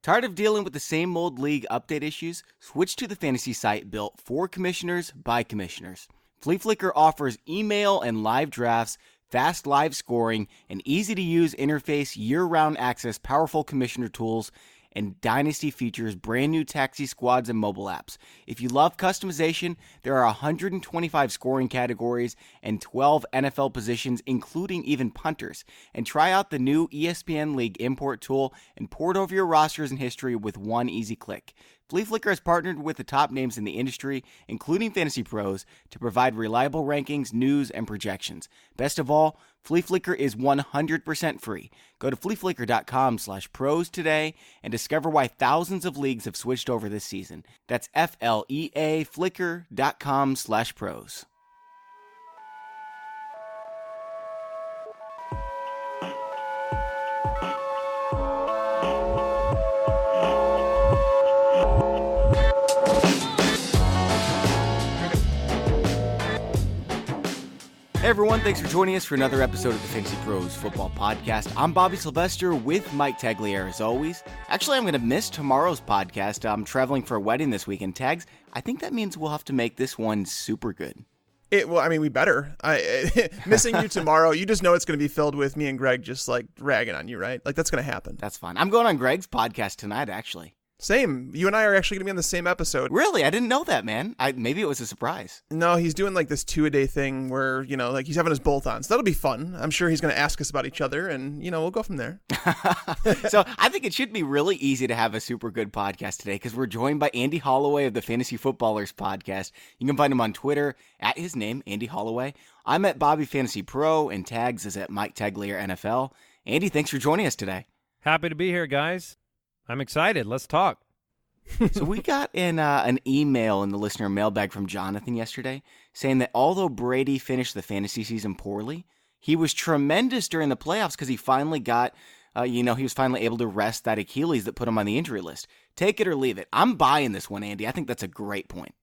Tired of dealing with the same old league update issues? Switch to the fantasy site built for commissioners by commissioners. Fleaflicker offers email and live drafts, fast live scoring, an easy-to-use interface, year-round access, powerful commissioner tools, and Dynasty features brand new taxi squads and mobile apps. If you love customization, there are 125 scoring categories and 12 NFL positions, including even punters. And try out the new ESPN League import tool and port over your rosters and history with one easy click. Fleaflicker has partnered with the top names in the industry, including fantasy pros, to provide reliable rankings, news, and projections. Best of all, Fleaflicker is 100% free. Go to fleaflicker.com/pros today and discover why thousands of leagues have switched over this season. That's FLEA flicker.com/pros. Hey everyone, thanks for joining us for another episode of the Fantasy Pros Football Podcast. I'm Bobby Sylvester with Mike Tagliere as always. Actually, I'm going to miss tomorrow's podcast. I'm traveling for a wedding this weekend. Tags, I think that means we'll have to make this one super good. We better. Missing you tomorrow, you just know it's going to be filled with me and Greg just like ragging on you, right? Like that's going to happen. That's fine. I'm going on Greg's podcast tonight, actually. Same. You and I are actually going to be on the same episode. Really? I didn't know that, man. Maybe it was a surprise. No, he's doing like this 2-a-day thing where, like he's having his bolt-ons. That'll be fun. I'm sure he's going to ask us about each other and, we'll go from there. So I think it should be really easy to have a super good podcast today because we're joined by Andy Holloway of the Fantasy Footballers podcast. You can find him on Twitter at his name, Andy Holloway. I'm at Bobby Fantasy Pro and Tags is at Mike Tagliere NFL. Andy, thanks for joining us today. Happy to be here, guys. I'm excited. Let's talk. So we got an email in the listener mailbag from Jonathan yesterday saying that although Brady finished the fantasy season poorly, he was tremendous during the playoffs because he finally got, he was finally able to rest that Achilles that put him on the injury list. Take it or leave it. I'm buying this one, Andy. I think that's a great point.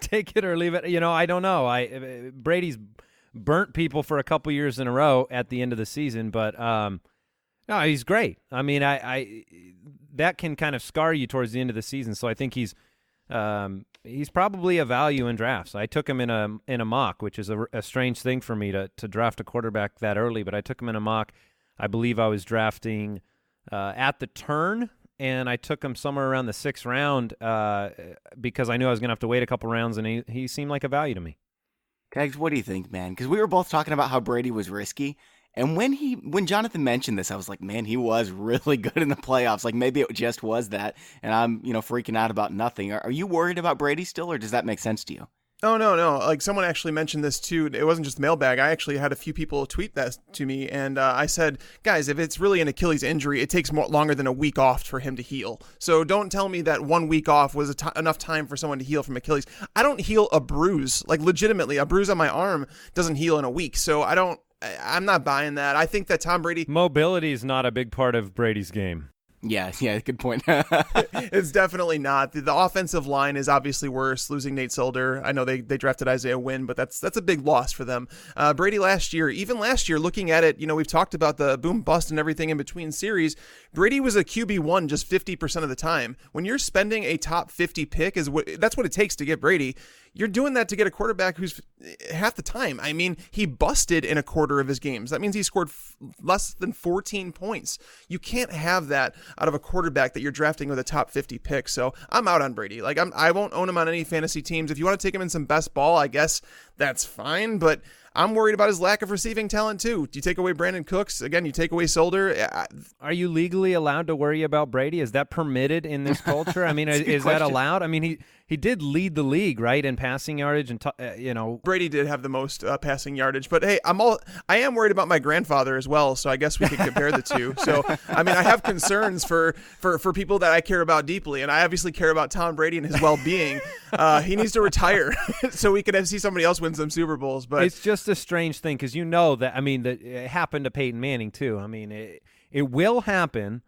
Take it or leave it. I don't know. Brady's burnt people for a couple years in a row at the end of the season, but no, he's great. I mean, I that can kind of scar you towards the end of the season. So I think he's probably a value in drafts. I took him in a mock, which is a strange thing for me to draft a quarterback that early. But I took him in a mock. I believe I was drafting at the turn, and I took him somewhere around the 6th round because I knew I was going to have to wait a couple rounds, and he seemed like a value to me. Tags, what do you think, man? Because we were both talking about how Brady was risky. And when Jonathan mentioned this, I was like, man, he was really good in the playoffs. Like maybe it just was that, and I'm freaking out about nothing. Are you worried about Brady still, or does that make sense to you? Oh, no. Like someone actually mentioned this too. It wasn't just mailbag. I actually had a few people tweet that to me, and I said, guys, if it's really an Achilles injury, it takes longer than a week off for him to heal. So don't tell me that 1 week off was enough time for someone to heal from Achilles. I don't heal a bruise. Like legitimately, a bruise on my arm doesn't heal in a week. So I'm not buying that. I think that Tom Brady... Mobility is not a big part of Brady's game. Yeah, good point. It's definitely not. The offensive line is obviously worse, losing Nate Solder. I know they drafted Isaiah Wynn, but that's a big loss for them. Brady even last year, looking at it, we've talked about the boom bust and everything in between series. Brady was a QB1 just 50% of the time. When you're spending a top 50 pick, that's what it takes to get Brady. You're doing that to get a quarterback who's half the time. I mean, he busted in a quarter of his games. That means he scored less than 14 points. You can't have that out of a quarterback that you're drafting with a top 50 pick. So I'm out on Brady. Like I won't own him on any fantasy teams. If you want to take him in some best ball, I guess that's fine. But I'm worried about his lack of receiving talent too. Do you take away Brandon Cooks? Again, you take away Solder. Are you legally allowed to worry about Brady? Is that permitted in this culture? I mean, is that allowed? I mean, he did lead the league, right, in passing yardage and Brady did have the most passing yardage, but hey, I am worried about my grandfather as well, so I guess we could compare the two. So I mean, I have concerns for people that I care about deeply, and I obviously care about Tom Brady and his well-being. He needs to retire so we can see somebody else win some Super Bowls. But it's just a strange thing because that it happened to Peyton Manning too. I mean, it will happen.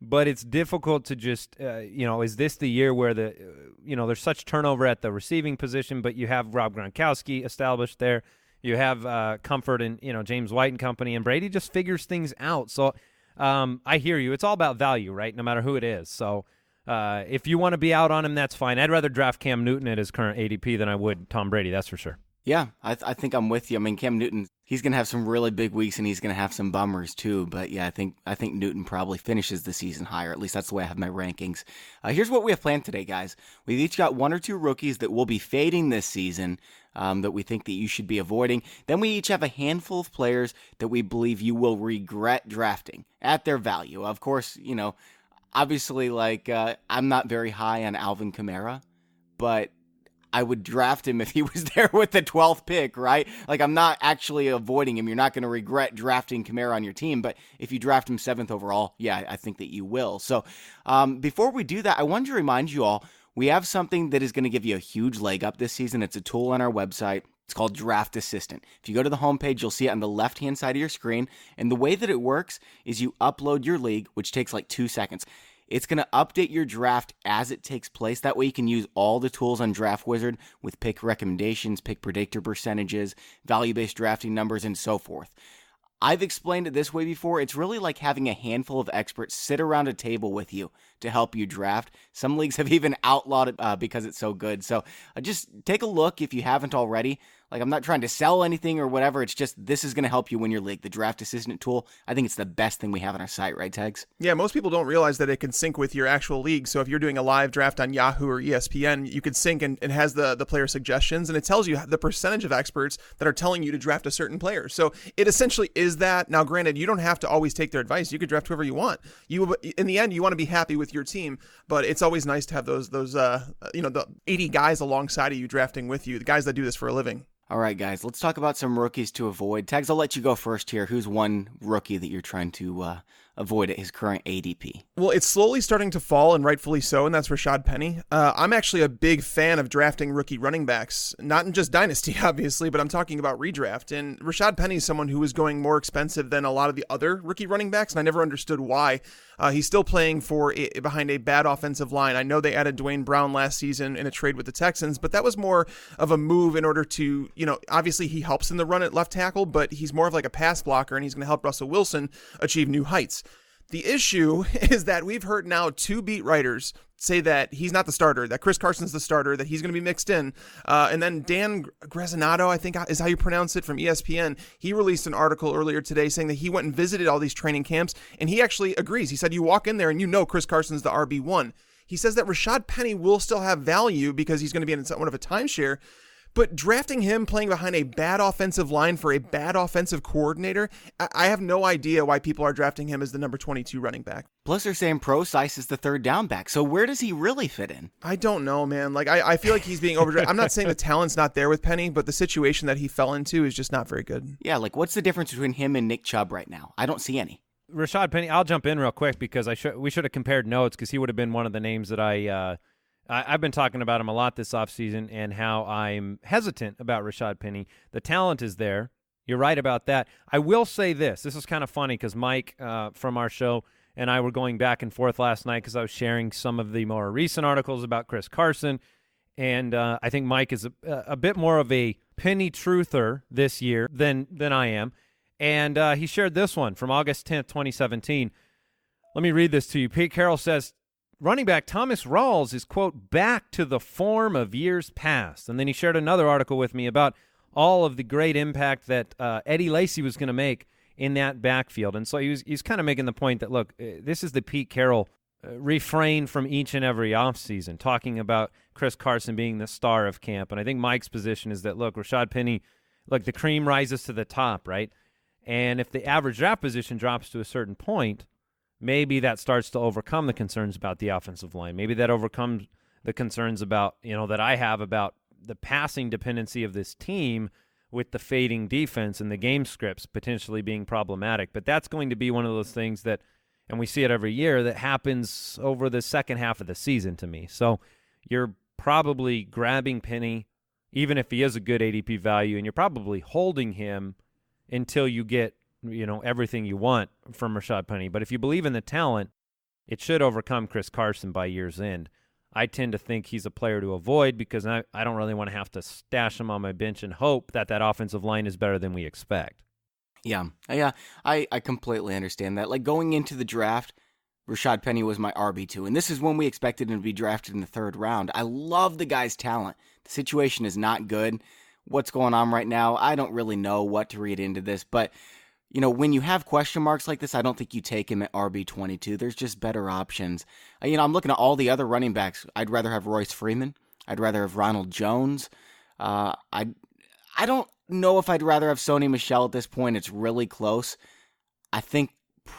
But it's difficult to just, is this the year where there's such turnover at the receiving position, but you have Rob Gronkowski established there. You have comfort in, James White and company, and Brady just figures things out. So I hear you. It's all about value, right? No matter who it is. So if you want to be out on him, that's fine. I'd rather draft Cam Newton at his current ADP than I would Tom Brady, that's for sure. Yeah, I think I'm with you. I mean, Cam Newton, he's going to have some really big weeks, and he's going to have some bummers too. But yeah, I think Newton probably finishes the season higher. At least that's the way I have my rankings. Here's what we have planned today, guys. We've each got 1 or 2 rookies that will be fading this season that we think that you should be avoiding. Then we each have a handful of players that we believe you will regret drafting at their value. Of course, obviously, I'm not very high on Alvin Kamara, but I would draft him if he was there with the 12th pick, right? Like, I'm not actually avoiding him. You're not going to regret drafting Kamara on your team, but if you draft him 7th overall, yeah, I think that you will. So before we do that, I wanted to remind you all, we have something that is going to give you a huge leg up this season. It's a tool on our website. It's called Draft Assistant. If you go to the homepage, you'll see it on the left-hand side of your screen, and the way that it works is you upload your league, which takes like 2 seconds. It's going to update your draft as it takes place. That way you can use all the tools on Draft Wizard with pick recommendations, pick predictor percentages, value-based drafting numbers, and so forth. I've explained it this way before. It's really like having a handful of experts sit around a table with you to help you draft. Some leagues have even outlawed it because it's so good. So just take a look if you haven't already. Like, I'm not trying to sell anything or whatever. It's just, this is going to help you win your league. The Draft Assistant tool, I think it's the best thing we have on our site, right, Tags? Yeah, most people don't realize that it can sync with your actual league. So if you're doing a live draft on Yahoo or ESPN, you can sync and it has the player suggestions, and it tells you the percentage of experts that are telling you to draft a certain player. So it essentially is that. Now, granted, you don't have to always take their advice. You could draft whoever you want. In the end, you want to be happy with your team, but it's always nice to have those the 80 guys alongside of you drafting with you, the guys that do this for a living. All right, guys, let's talk about some rookies to avoid. Tags, I'll let you go first here. Who's one rookie that you're trying to avoid at his current ADP? Well, it's slowly starting to fall, and rightfully so, and that's Rashaad Penny. I'm actually a big fan of drafting rookie running backs, not in just Dynasty, obviously, but I'm talking about redraft. And Rashaad Penny is someone who is going more expensive than a lot of the other rookie running backs, and I never understood why. He's still playing behind a bad offensive line. I know they added Dwayne Brown last season in a trade with the Texans, but that was more of a move in order to, obviously he helps in the run at left tackle, but he's more of like a pass blocker, and he's going to help Russell Wilson achieve new heights. The issue is that we've heard now 2 beat writers say that he's not the starter, that Chris Carson's the starter, that he's going to be mixed in. And then Dan Graziano, I think is how you pronounce it, from ESPN, he released an article earlier today saying that he went and visited all these training camps, and he actually agrees. He said you walk in there and Chris Carson's the RB1. He says that Rashaad Penny will still have value because he's going to be in somewhat of a timeshare. But drafting him playing behind a bad offensive line for a bad offensive coordinator, I have no idea why people are drafting him as the number 22 running back. Plus, they're saying Procise is the 3rd down back. So where does he really fit in? I don't know, man. Like, I feel like he's being overdrafted. I'm not saying the talent's not there with Penny, but the situation that he fell into is just not very good. Yeah, like, what's the difference between him and Nick Chubb right now? I don't see any. Rashaad Penny, I'll jump in real quick because we should have compared notes, because he would have been one of the names that I've been talking about him a lot this offseason and how I'm hesitant about Rashaad Penny. The talent is there. You're right about that. I will say this. This is kind of funny because Mike from our show and I were going back and forth last night because I was sharing some of the more recent articles about Chris Carson. And I think Mike is a bit more of a Penny truther this year than I am. And he shared this one from August 10th, 2017. Let me read this to you. Pete Carroll says, running back Thomas Rawls is, quote, back to the form of years past. And then he shared another article with me about all of the great impact that Eddie Lacy was going to make in that backfield. And so he's kind of making the point that, look, this is the Pete Carroll refrain from each and every offseason, talking about Chris Carson being the star of camp. And I think Mike's position is that, look, Rashaad Penny, look, the cream rises to the top, right? And if the average draft position drops to a certain point, maybe that starts to overcome the concerns about the offensive line. Maybe that overcomes the concerns about, that I have about the passing dependency of this team with the fading defense and the game scripts potentially being problematic. But that's going to be one of those things that, and we see it every year, that happens over the second half of the season to me. So you're probably grabbing Penny, even if he is a good ADP value, and you're probably holding him until you get everything you want from Rashaad Penny. But if you believe in the talent, it should overcome Chris Carson by year's end. I tend to think he's a player to avoid because I don't really want to have to stash him on my bench and hope that offensive line is better than we expect. Yeah, I completely understand that. Like going into the draft, Rashaad Penny was my RB2, and this is when we expected him to be drafted in the 3rd round. I love the guy's talent. The situation is not good. What's going on right now, I don't really know what to read into this, but when you have question marks like this, I don't think you take him at RB22. There's just better options. I'm looking at all the other running backs. I'd rather have Royce Freeman. I'd rather have Ronald Jones. I don't know if I'd rather have Sony Michel at this point. It's really close. I think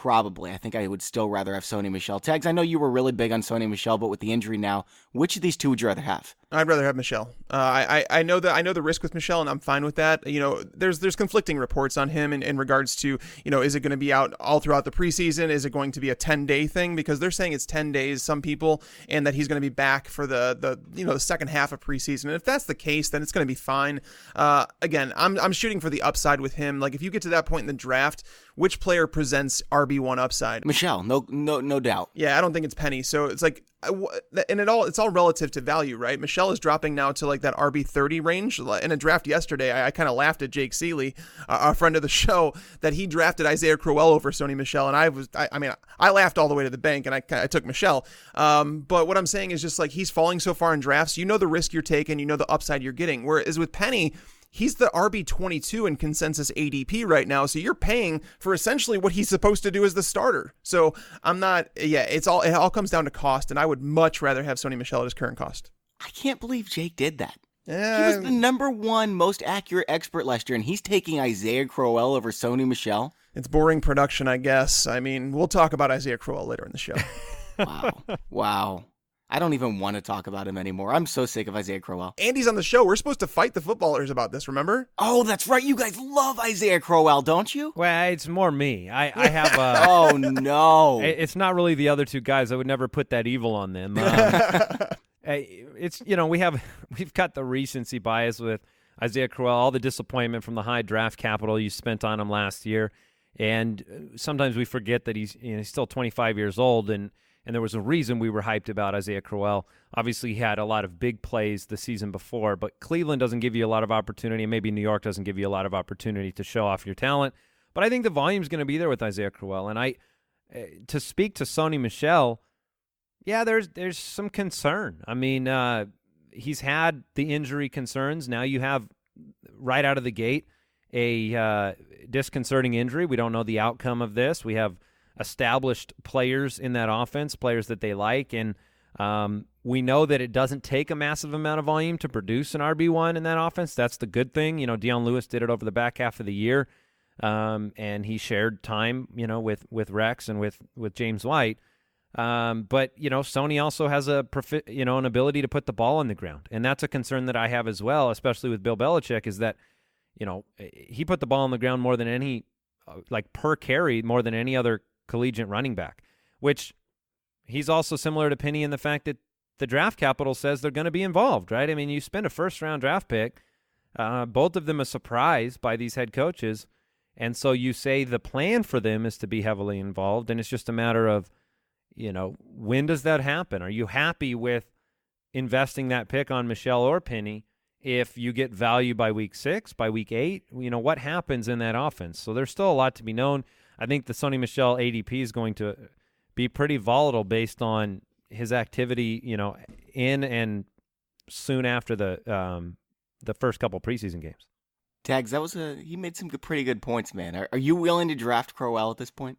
I would still rather have Sony Michel. Tags, I know you were really big on Sony Michel, but with the injury now, which of these two would you rather have? I'd rather have Michel. I know the risk with Michel, and I'm fine with that. There's conflicting reports on him in regards to, is it going to be out all throughout the preseason? Is it going to be a 10-day thing? Because they're saying it's 10 days, some people, and that he's going to be back for the second half of preseason. And if that's the case, then it's going to be fine. Again, I'm shooting for the upside with him. Like if you get to that point in the draft, which player presents RB1 upside? Michel, no doubt. Yeah, I don't think it's Penny. So it's like, and it's all relative to value, right? Michel is dropping now to like that RB30 range. In a draft yesterday, I kind of laughed at Jake Seeley, a friend of the show, that he drafted Isaiah Crowell over Sony Michel, and I laughed all the way to the bank, and I took Michel. But what I'm saying is just like he's falling so far in drafts, the risk you're taking, the upside you're getting. Whereas with Penny, he's the RB22 in consensus ADP right now, so you're paying for essentially what he's supposed to do as the starter. So it all comes down to cost, and I would much rather have Sony Michel at his current cost. I can't believe Jake did that. He was the number 1 most accurate expert last year, and he's taking Isaiah Crowell over Sony Michel. It's boring production, I guess. I mean, we'll talk about Isaiah Crowell later in the show. Wow. I don't even want to talk about him anymore. I'm so sick of Isaiah Crowell. Andy's on the show. We're supposed to fight the footballers about this, remember? Oh, that's right. You guys love Isaiah Crowell, don't you? Well, it's more me. I have oh, no. It's not really the other two guys. I would never put that evil on them. It's, we've got the recency bias with Isaiah Crowell, all the disappointment from the high draft capital you spent on him last year. And sometimes we forget that he's still 25 years old, and there was a reason we were hyped about Isaiah Crowell. Obviously, he had a lot of big plays the season before, but Cleveland doesn't give you a lot of opportunity, and maybe New York doesn't give you a lot of opportunity to show off your talent. But I think the volume's going to be there with Isaiah Crowell. And to speak to Sony Michel, yeah, there's some concern. I mean, he's had the injury concerns. Now you have, right out of the gate, a disconcerting injury. We don't know the outcome of this. We have established players in that offense, players that they like, and we know that it doesn't take a massive amount of volume to produce an RB1 in that offense. That's the good thing. Dion Lewis did it over the back half of the year, and he shared time, with Rex and with James White. But Sony also has an ability to put the ball on the ground, and that's a concern that I have as well, especially with Bill Belichick, is that he put the ball on the ground more than any, per carry, more than any other collegiate running back, which he's also similar to Penny in the fact that the draft capital says they're going to be involved, right? I mean, you spend a first-round draft pick, both of them a surprise by these head coaches, and so you say the plan for them is to be heavily involved, and it's just a matter of, when does that happen? Are you happy with investing that pick on Michel or Penny if you get value by week 6, by week 8? What happens in that offense? So there's still a lot to be known. I think the Sony Michel ADP is going to be pretty volatile based on his activity, in and soon after the first couple preseason games. Tags, he made some pretty good points, man. Are you willing to draft Crowell at this point?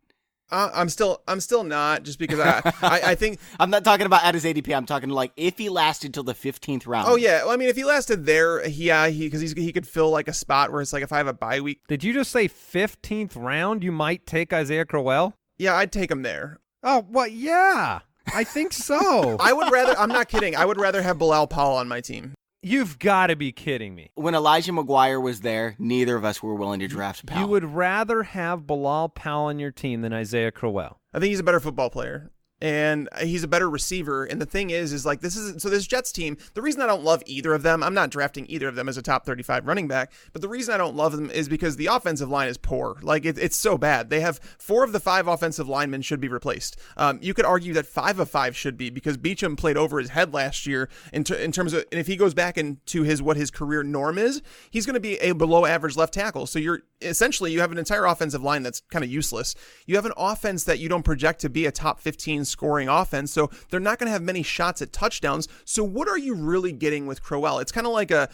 I'm still not, just because I think I'm not talking about at his ADP. I'm talking like if he lasted till the 15th round. Oh yeah, well, I mean if he lasted there, because he could fill like a spot where it's like if I have a bye week. Did you just say 15th round? You might take Isaiah Crowell? Yeah, I'd take him there. Oh, well, yeah, I think so. I would rather. I'm not kidding. I would rather have Bilal Powell on my team. You've got to be kidding me. When Elijah McGuire was there, neither of us were willing to draft Powell. You would rather have Bilal Powell on your team than Isaiah Crowell. I think he's a better football player. and he's a better receiver. And the thing is like this Jets team, the reason I don't love either of them, I'm not drafting either of them as a top 35 running back, but the reason I don't love them is because the offensive line is poor. Like it's so bad. They have 4 of the 5 offensive linemen should be replaced. You could argue that 5 of 5 should be, because Beachum played over his head last year in terms of, and if he goes back into what his career norm is, he's going to be a below average left tackle. So you have an entire offensive line that's kind of useless. You have an offense that you don't project to be a top 15 scoring offense, so they're not going to have many shots at touchdowns. So what are you really getting with Crowell? It's kind of like a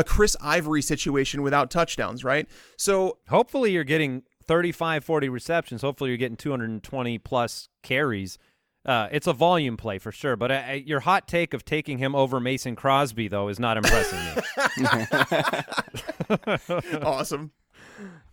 Chris Ivory situation without touchdowns, right? So hopefully you're getting 35, 40 receptions. Hopefully you're getting 220 plus carries. It's a volume play for sure, but your hot take of taking him over Mason Crosby, though, is not impressing me. Awesome.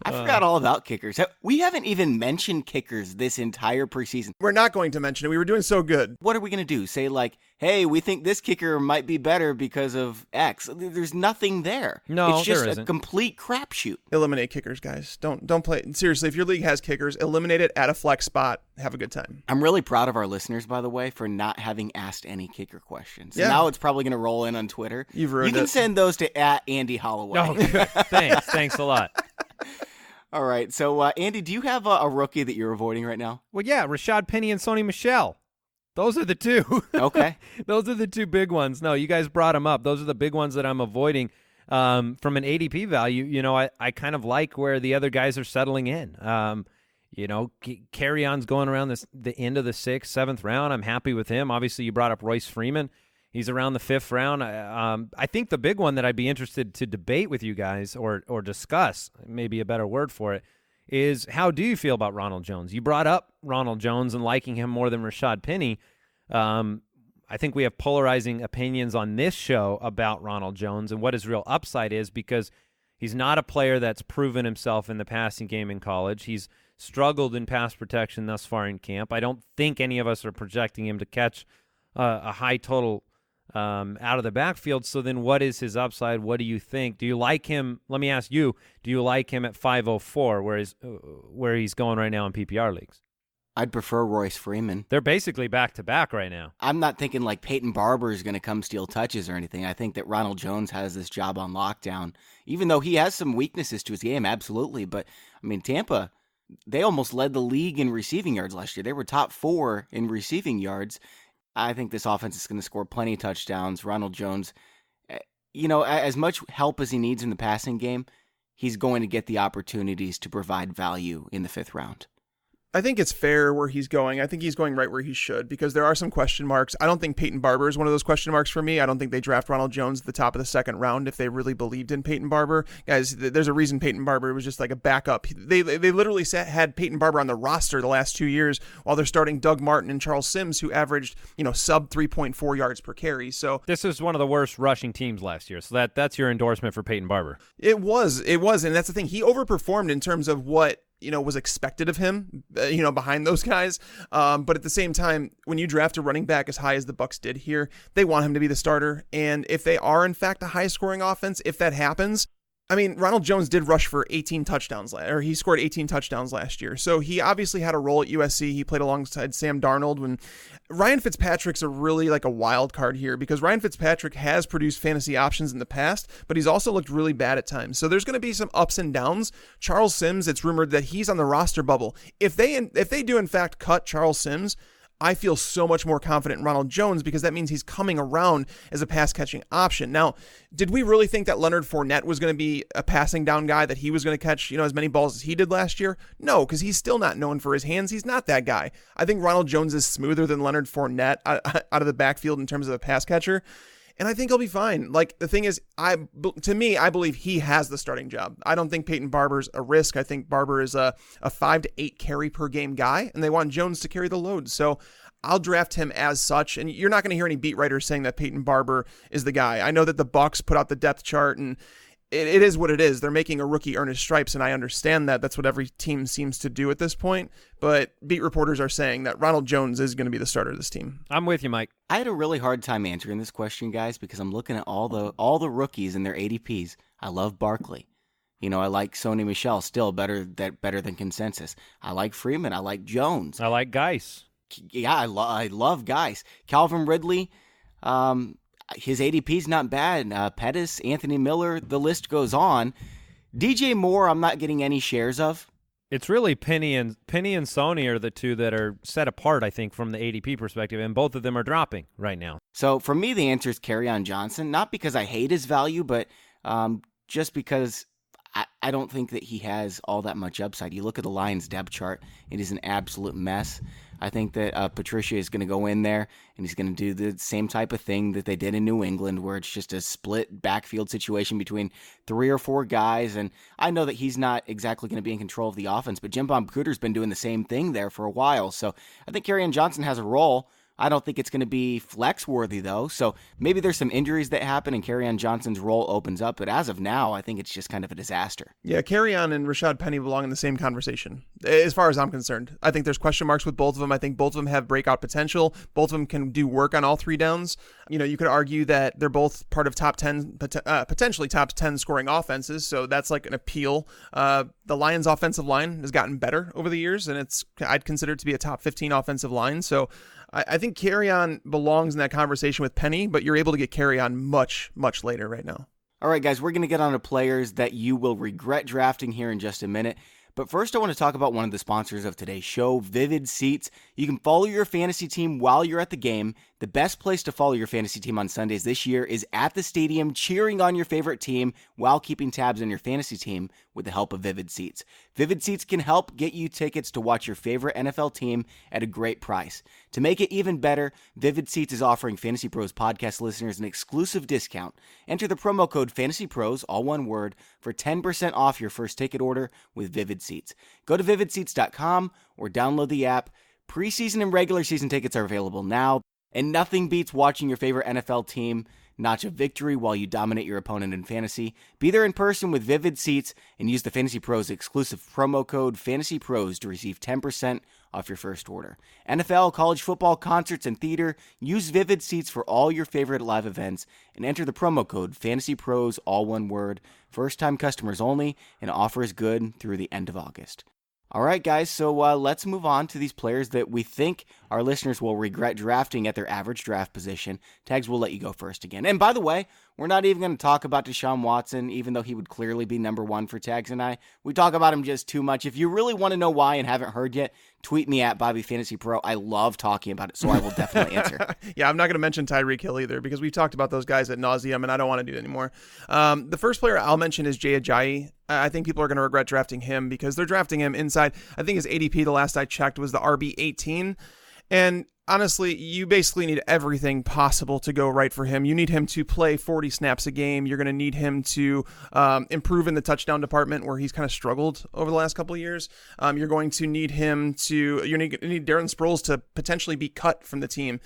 I forgot all about kickers. We haven't even mentioned kickers this entire preseason. We're not going to mention it. We were doing so good. What are we going to do? Say like, hey, we think this kicker might be better because of X. There's nothing there. No, it's just there a isn't. Complete crapshoot. Eliminate kickers, guys. Don't play. Seriously, if your league has kickers, eliminate it at a flex spot. Have a good time. I'm really proud of our listeners, by the way, for not having asked any kicker questions. Yeah. Now it's probably going to roll in on Twitter. You've ruined You can it. send those to @Andy Holloway. Oh, thanks. Thanks a lot. All right. So, Andy, do you have a rookie that you're avoiding right now? Well, yeah, Rashaad Penny and Sony Michel. Those are the two. Okay. Those are the two big ones. No, you guys brought them up. Those are the big ones that I'm avoiding. From an ADP value, I kind of like where the other guys are settling in. Carry-on's going around the end of the 6th, 7th round. I'm happy with him. Obviously, you brought up Royce Freeman. He's around the 5th round. I think the big one that I'd be interested to debate with you guys or discuss, maybe a better word for it, is how do you feel about Ronald Jones? You brought up Ronald Jones and liking him more than Rashaad Penny. I think we have polarizing opinions on this show about Ronald Jones and what his real upside is, because he's not a player that's proven himself in the passing game in college. He's struggled in pass protection thus far in camp. I don't think any of us are projecting him to catch a high total out of the backfield. So then what is his upside? What do you think? Do you like him? Let me ask you, do you like him at 504 where he's going right now in PPR leagues? I'd prefer Royce Freeman. They're basically back-to-back right now. I'm not thinking like Peyton Barber is going to come steal touches or anything. I think that Ronald Jones has this job on lockdown, even though he has some weaknesses to his game, absolutely. But, I mean, Tampa, they almost led the league in receiving yards last year. They were top 4 in receiving yards. I think this offense is going to score plenty of touchdowns. Ronald Jones, as much help as he needs in the passing game, he's going to get the opportunities to provide value in the 5th round. I think it's fair where he's going. I think he's going right where he should, because there are some question marks. I don't think Peyton Barber is one of those question marks for me. I don't think they draft Ronald Jones at the top of the 2nd round if they really believed in Peyton Barber. Guys, there's a reason Peyton Barber was just like a backup. They literally had Peyton Barber on the roster the last 2 years while they're starting Doug Martin and Charles Sims, who averaged, sub 3.4 yards per carry. So this is one of the worst rushing teams last year. So that's your endorsement for Peyton Barber. It was. And that's the thing. He overperformed in terms of what was expected of him, behind those guys. But at the same time, when you draft a running back as high as the Bucs did here, they want him to be the starter. And if they are, in fact, a high-scoring offense, if that happens, I mean, Ronald Jones did rush for 18 touchdowns, or he scored 18 touchdowns last year. So he obviously had a role at USC. He played alongside Sam Darnold. When Ryan Fitzpatrick's a really like a wild card here, because Ryan Fitzpatrick has produced fantasy options in the past, but he's also looked really bad at times. So there's going to be some ups and downs. Charles Sims, it's rumored that he's on the roster bubble. If they do in fact cut Charles Sims, I feel so much more confident in Ronald Jones, because that means he's coming around as a pass-catching option. Now, did we really think that Leonard Fournette was going to be a passing down guy, that he was going to catch, as many balls as he did last year? No, because he's still not known for his hands. He's not that guy. I think Ronald Jones is smoother than Leonard Fournette out of the backfield in terms of a pass catcher. And I think he'll be fine. Like, the thing is, I believe he has the starting job. I don't think Peyton Barber's a risk. I think Barber is a 5 to 8 carry per game guy, and they want Jones to carry the load. So I'll draft him as such. And you're not going to hear any beat writers saying that Peyton Barber is the guy. I know that the Bucs put out the depth chart, and it is what it is. They're making a rookie earn his stripes, and I understand that. That's what every team seems to do at this point. But beat reporters are saying that Ronald Jones is going to be the starter of this team. I'm with you, Mike. I had a really hard time answering this question, guys, because I'm looking at all the rookies and their ADPs. I love Barkley. I like Sony Michel still better than consensus. I like Freeman. I like Jones. I like Geis. Yeah, I love guys. Calvin Ridley, his ADP's not bad. Pettis, Anthony Miller, the list goes on. DJ Moore, I'm not getting any shares of. It's really Penny and Sony are the two that are set apart, I think, from the ADP perspective, and both of them are dropping right now. So for me, the answer is Kerryon Johnson, not because I hate his value, but just because I don't think that he has all that much upside. You look at the Lions depth chart, it is an absolute mess. I think that Patricia is going to go in there and he's going to do the same type of thing that they did in New England, where it's just a split backfield situation between 3 or 4 guys. And I know that he's not exactly going to be in control of the offense, but Jim Bob Cooter's been doing the same thing there for a while. So I think Kerryon Johnson has a role. I don't think it's going to be flex-worthy, though, so maybe there's some injuries that happen and Kerryon Johnson's role opens up, but as of now, I think it's just kind of a disaster. Yeah, Kerryon and Rashaad Penny belong in the same conversation, as far as I'm concerned. I think there's question marks with both of them. I think both of them have breakout potential. Both of them can do work on all 3 downs. You know, you could argue that they're both part of top 10, potentially top 10 scoring offenses, so that's like an appeal. The Lions' offensive line has gotten better over the years, and I'd consider it to be a top 15 offensive line, so I think Kerryon belongs in that conversation with Penny, but you're able to get Kerryon much, much later right now. All right, guys, we're going to get on to players that you will regret drafting here in just a minute. But first, I want to talk about one of the sponsors of today's show, Vivid Seats. You can follow your fantasy team while you're at the game. The best place to follow your fantasy team on Sundays this year is at the stadium, cheering on your favorite team while keeping tabs on your fantasy team with the help of Vivid Seats. Vivid Seats can help get you tickets to watch your favorite NFL team at a great price. To make it even better, Vivid Seats is offering Fantasy Pros podcast listeners an exclusive discount. Enter the promo code Fantasy Pros, all one word, for 10% off your first ticket order with Vivid Seats. Go to vividseats.com or download the app. Preseason and regular season tickets are available now, and nothing beats watching your favorite NFL team notch a victory while you dominate your opponent in fantasy. Be there in person with Vivid Seats and use the Fantasy Pros exclusive promo code Fantasy Pros to receive 10% off your first order. NFL, college football, concerts, and theater. Use Vivid Seats for all your favorite live events and enter the promo code Fantasy Pros, all one word. First-time customers only, and offer is good through the end of August. All right, guys, so let's move on to these players that we think our listeners will regret drafting at their average draft position. Tags, we'll let you go first again. And by the way, we're not even going to talk about Deshaun Watson, even though he would clearly be number 1 for Tags and I. We talk about him just too much. If you really want to know why and haven't heard yet, tweet me at Bobby Fantasy Pro. I love talking about it, so I will definitely answer. Yeah, I'm not going to mention Tyreek Hill either because we've talked about those guys ad nauseum, and I don't want to do it anymore. The first player I'll mention is Jay Ajayi. I think people are going to regret drafting him because they're drafting him inside. I think his ADP, the last I checked, was the RB18. And honestly, you basically need everything possible to go right for him. You need him to play 40 snaps a game. You're going to need him to improve in the touchdown department where he's kind of struggled over the last couple of years. You're going to need him to, you need Darren Sproles to potentially be cut from the team.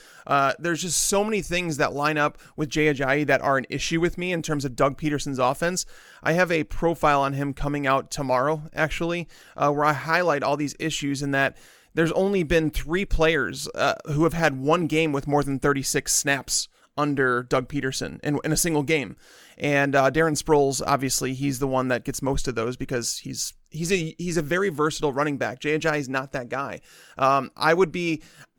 There's just so many things that line up with Jay Ajayi that are an issue with me in terms of Doug Peterson's offense. I have a profile on him coming out tomorrow, actually, where I highlight all these issues in that there's only been 3 players who have had one game with more than 36 snaps under Doug Peterson in a single game. And Darren Sproles, obviously, he's the one that gets most of those because he's a very versatile running back. Jay Ajayi is not that guy. I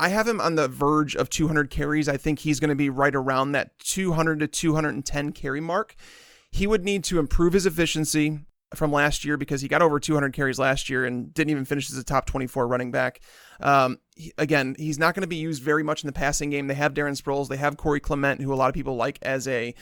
have him on the verge of 200 carries. I think he's going to be right around that 200 to 210 carry mark. He would need to improve his efficiency from last year because he got over 200 carries last year and didn't even finish as a top 24 running back. Again, he's not going to be used very much in the passing game. They have Darren Sproles. They have Corey Clement, who a lot of people like as is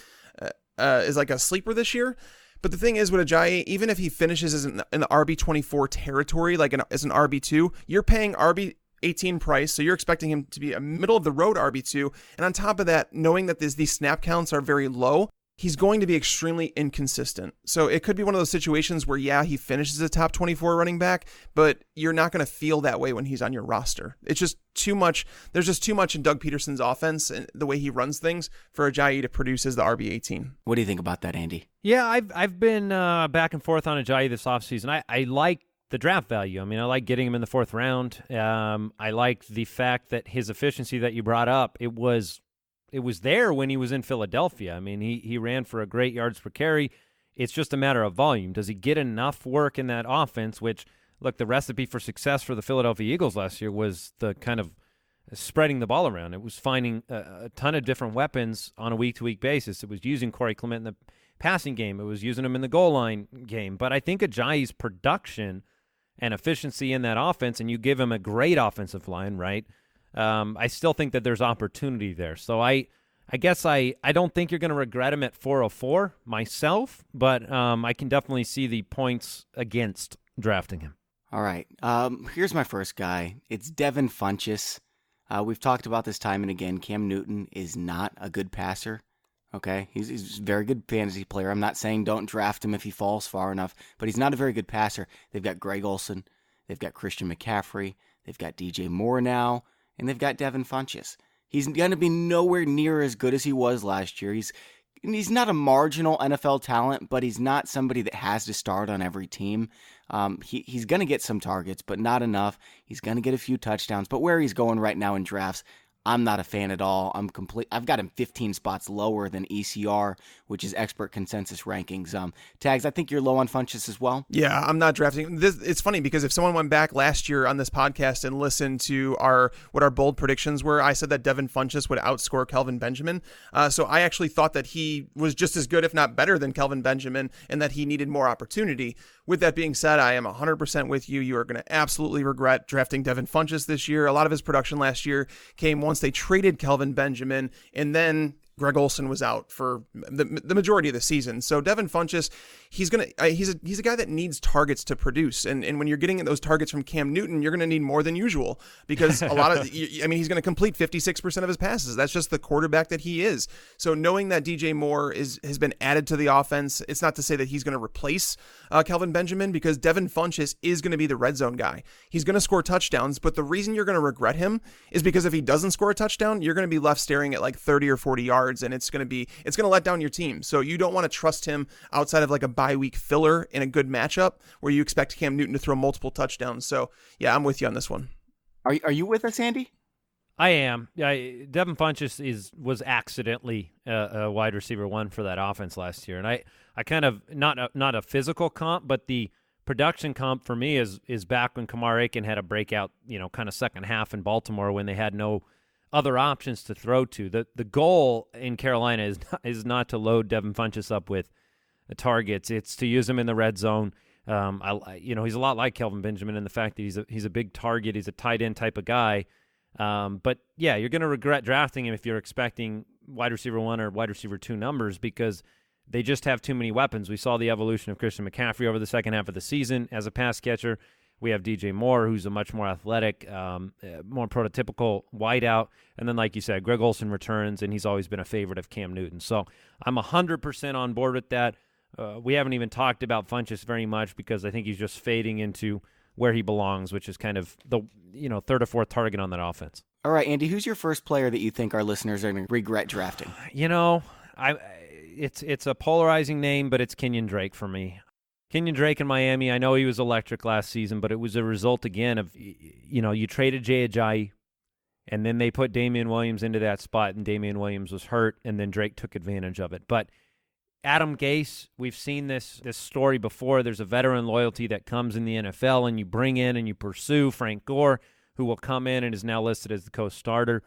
like a sleeper this year. But the thing is with Ajayi, even if he finishes as in the RB24 territory, like as an RB2, you're paying RB18 price, so you're expecting him to be a middle of the road RB2. And on top of that, knowing that these snap counts are very low, he's going to be extremely inconsistent. So it could be one of those situations where, yeah, he finishes a top 24 running back, but you're not going to feel that way when he's on your roster. It's just too much. There's just too much in Doug Peterson's offense and the way he runs things for Ajayi to produce as the RB18. What do you think about that, Andy? Yeah, I've been back and forth on Ajayi this offseason. I like the draft value. I mean, I like getting him in the 4th round. I like the fact that his efficiency that you brought up, it was there when he was in Philadelphia. I mean, he ran for a great yards per carry. It's just a matter of volume. Does he get enough work in that offense, which, look, the recipe for success for the Philadelphia Eagles last year was the kind of spreading the ball around. It was finding a ton of different weapons on a week-to-week basis. It was using Corey Clement in the passing game. It was using him in the goal line game. But I think Ajayi's production and efficiency in that offense, and you give him a great offensive line, right? I still think that there's opportunity there. So I guess I don't think you're going to regret him at 404 myself, but I can definitely see the points against drafting him. All right. Here's my first guy. It's Devin Funchess. We've talked about this time and again. Cam Newton is not a good passer. Okay? He's a very good fantasy player. I'm not saying don't draft him if he falls far enough, but he's not a very good passer. They've got Greg Olsen. They've got Christian McCaffrey. They've got DJ Moore now. And they've got Devin Funchess. He's going to be nowhere near as good as he was last year. He's not a marginal NFL talent, but he's not somebody that has to start on every team. He's going to get some targets, but not enough. He's going to get a few touchdowns, but where he's going right now in drafts, I'm not a fan at all. I've got him 15 spots lower than ECR, which is expert consensus rankings. Tags, I think you're low on Funchess as well. Yeah, I'm not drafting. It's funny because if someone went back last year on this podcast and listened to what our bold predictions were, I said that Devin Funchess would outscore Kelvin Benjamin. So I actually thought that he was just as good, if not better, than Kelvin Benjamin, and that he needed more opportunity. With that being said, I am 100% with you. You are going to absolutely regret drafting Devin Funchess this year. A lot of his production last year came once they traded Kelvin Benjamin, and then Greg Olsen was out for the majority of the season. So Devin Funchess, he's a guy that needs targets to produce. And when you're getting those targets from Cam Newton, you're going to need more than usual because a lot of, he's going to complete 56% of his passes. That's just the quarterback that he is. So knowing that DJ Moore has been added to the offense, it's not to say that he's going to replace Kelvin Benjamin, because Devin Funchess is going to be the red zone guy. He's going to score touchdowns, but the reason you're going to regret him is because if he doesn't score a touchdown, you're going to be left staring at like 30 or 40 yards. And it's going to let down your team. So you don't want to trust him outside of like a bye week filler in a good matchup where you expect Cam Newton to throw multiple touchdowns. So yeah, I'm with you on this one. Are you with us, Andy? I am. Devin Funchess was accidentally a wide receiver one for that offense last year, and I kind of not a physical comp, but the production comp for me is back when Kamar Aiken had a breakout, kind of second half in Baltimore when they had no other options to throw to. The goal in Carolina is not to load Devin Funchess up with targets. It's to use him in the red zone. He's a lot like Kelvin Benjamin in the fact that he's a big target. He's a tight end type of guy. But yeah, you're going to regret drafting him if you're expecting wide receiver one or wide receiver two numbers, because they just have too many weapons. We saw the evolution of Christian McCaffrey over the second half of the season as a pass catcher. We have DJ Moore, who's a much more athletic, more prototypical wideout. And then, like you said, Greg Olsen returns, and he's always been a favorite of Cam Newton. So I'm 100% on board with that. We haven't even talked about Funchess very much because I think he's just fading into where he belongs, which is kind of the third or fourth target on that offense. All right, Andy, who's your first player that you think our listeners are going to regret drafting? It's a polarizing name, but it's Kenyon Drake for me. Kenyon Drake in Miami, I know he was electric last season, but it was a result, again, of, you traded Jay Ajayi, and then they put Damian Williams into that spot, and Damian Williams was hurt, and then Drake took advantage of it. But Adam Gase, we've seen this story before. There's a veteran loyalty that comes in the NFL, and you bring in and you pursue Frank Gore, who will come in and is now listed as the co-starter.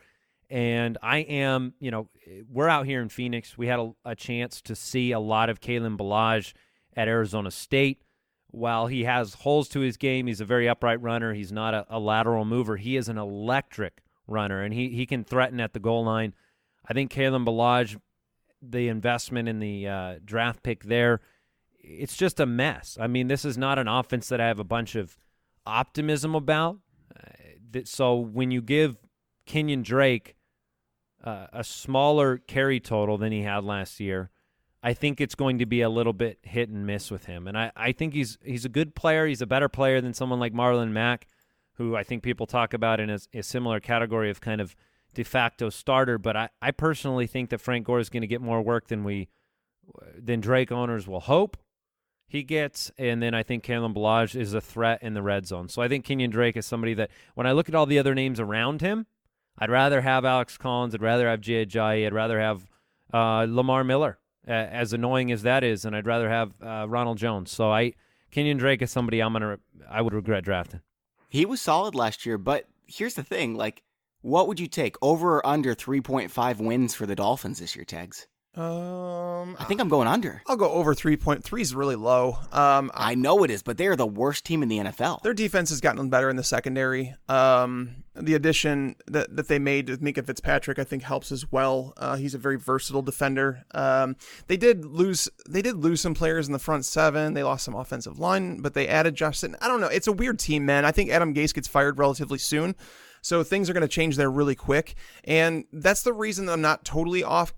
And we're out here in Phoenix. We had a chance to see a lot of Kalen Ballage at Arizona State. While he has holes to his game, he's a very upright runner. He's not a lateral mover. He is an electric runner, and he can threaten at the goal line. I think Kalen Ballage, the investment in the draft pick there, it's just a mess. I mean, this is not an offense that I have a bunch of optimism about. So when you give Kenyon Drake a smaller carry total than he had last year, I think it's going to be a little bit hit and miss with him. And I think he's a good player. He's a better player than someone like Marlon Mack, who I think people talk about in a similar category of kind of de facto starter. But I personally think that Frank Gore is going to get more work than Drake owners will hope he gets. And then I think Kalen Ballage is a threat in the red zone. So I think Kenyon Drake is somebody that, when I look at all the other names around him, I'd rather have Alex Collins. I'd rather have Jay Ajayi. I'd rather have Lamar Miller, as annoying as that is, and I'd rather have Ronald Jones. So Kenyon Drake is somebody I would regret drafting. He was solid last year, but here's the thing, like, What would you take, over or under 3.5 wins for the Dolphins this year, Tags? I think I'm going under. I'll go over 3.3 is really low. I know it is, but they are the worst team in the NFL. Their defense has gotten better in the secondary. The addition that they made with Minkah Fitzpatrick, I think, helps as well. He's a very versatile defender. They did lose some players in the front seven. They lost some offensive line, but they added Josh Sitton. I don't know. It's a weird team, man. I think Adam Gase gets fired relatively soon, so things are going to change there really quick. And that's the reason that I'm not totally off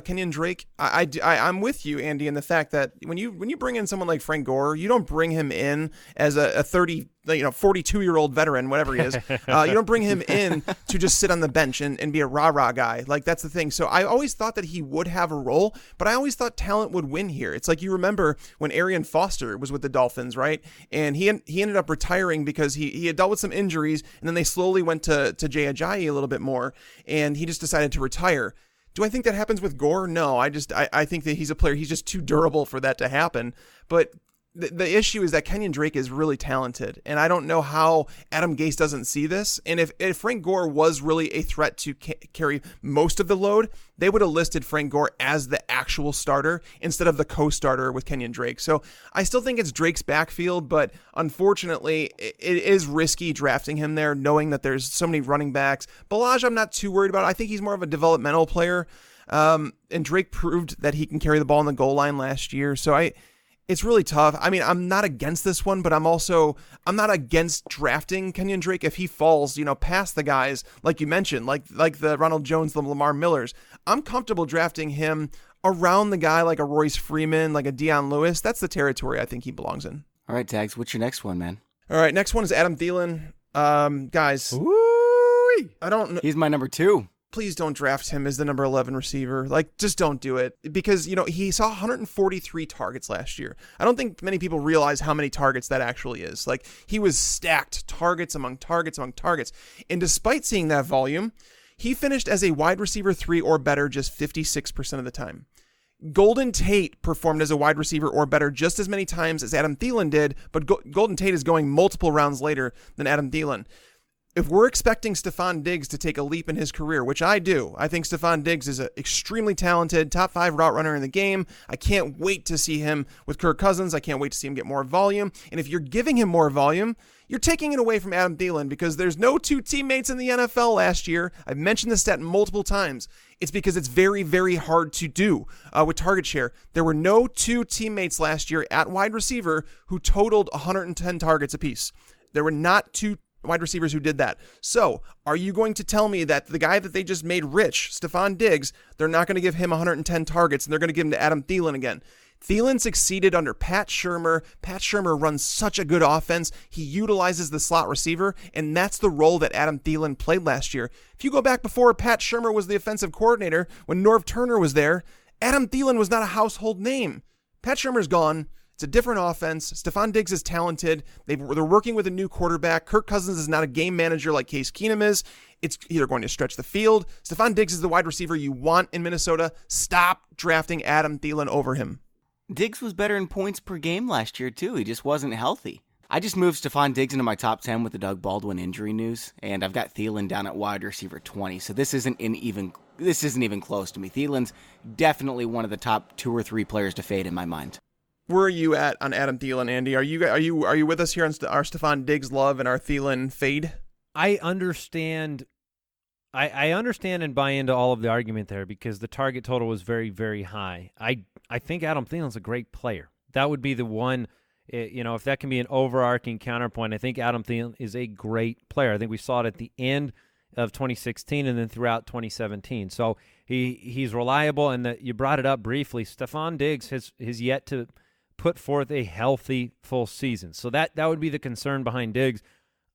Kenyon Drake. I'm with you, Andy, in the fact that when you bring in someone like Frank Gore, you don't bring him in as a 42-year-old veteran, whatever he is. You don't bring him in to just sit on the bench and be a rah-rah guy. Like, that's the thing. So I always thought that he would have a role, but I always thought talent would win here. It's like, you remember when Arian Foster was with the Dolphins, right? And he ended up retiring because he had dealt with some injuries, and then they slowly went to Jay Ajayi a little bit more, and he just decided to retire. Do I think that happens with Gore? No, I think that he's a player. He's just too durable for that to happen. But the issue is that Kenyon Drake is really talented, and I don't know how Adam Gase doesn't see this. And if Frank Gore was really a threat to carry most of the load, they would have listed Frank Gore as the actual starter instead of the co-starter with Kenyon Drake. So I still think it's Drake's backfield, but unfortunately, it is risky drafting him there, knowing that there's so many running backs. Ballage, I'm not too worried about. I think he's more of a developmental player, and Drake proved that he can carry the ball on the goal line last year. So it's really tough. I mean, I'm not against this one, but I'm not against drafting Kenyon Drake if he falls, past the guys like you mentioned, like the Ronald Jones, the Lamar Millers. I'm comfortable drafting him around the guy like a Royce Freeman, like a Deion Lewis. That's the territory I think he belongs in. All right, Tags, what's your next one, man? All right, next one is Adam Thielen. Guys, Woo-wee. I don't know. He's my number 2. Please don't draft him as the number 11 receiver. Like, just don't do it, because, he saw 143 targets last year. I don't think many people realize how many targets that actually is. Like, he was stacked targets among targets among targets. And despite seeing that volume, he finished as a wide receiver 3 or better just 56% of the time. Golden Tate performed as a wide receiver or better just as many times as Adam Thielen did, but Golden Tate is going multiple rounds later than Adam Thielen. If we're expecting Stephon Diggs to take a leap in his career, which I do, I think Stephon Diggs is an extremely talented top 5 route runner in the game. I can't wait to see him with Kirk Cousins. I can't wait to see him get more volume. And if you're giving him more volume, you're taking it away from Adam Thielen, because there's no 2 teammates in the NFL last year. I've mentioned this stat multiple times. It's because it's very, very hard to do with target share. There were no 2 teammates last year at wide receiver who totaled 110 targets apiece. There were not 2 wide receivers who did that. So, are you going to tell me that the guy that they just made rich, Stephon Diggs, they're not going to give him 110 targets and they're going to give him to Adam Thielen again? Thielen succeeded under Pat Shurmur. Pat Shurmur runs such a good offense. He utilizes the slot receiver, and that's the role that Adam Thielen played last year. If you go back before Pat Shurmur was the offensive coordinator, when Norv Turner was there, Adam Thielen was not a household name. Pat Shurmur's gone. It's a different offense. Stephon Diggs is talented. They're working with a new quarterback. Kirk Cousins is not a game manager like Case Keenum is. It's either going to stretch the field. Stephon Diggs is the wide receiver you want in Minnesota. Stop drafting Adam Thielen over him. Diggs was better in points per game last year, too. He just wasn't healthy. I just moved Stephon Diggs into my top 10 with the Doug Baldwin injury news, and I've got Thielen down at wide receiver 20, so this isn't even close to me. Thielen's definitely one of the top 2 or 3 players to fade in my mind. Where are you at on Adam Thielen, Andy? Are you with us here on our Stephon Diggs love and our Thielen fade? I understand. I understand and buy into all of the argument there, because the target total was very, very high. I think Adam Thielen's a great player. That would be the one, if that can be an overarching counterpoint. I think Adam Thielen is a great player. I think we saw it at the end of 2016 and then throughout 2017. So he's reliable, and you brought it up briefly. Stephon Diggs has yet to put forth a healthy full season. So that would be the concern behind Diggs.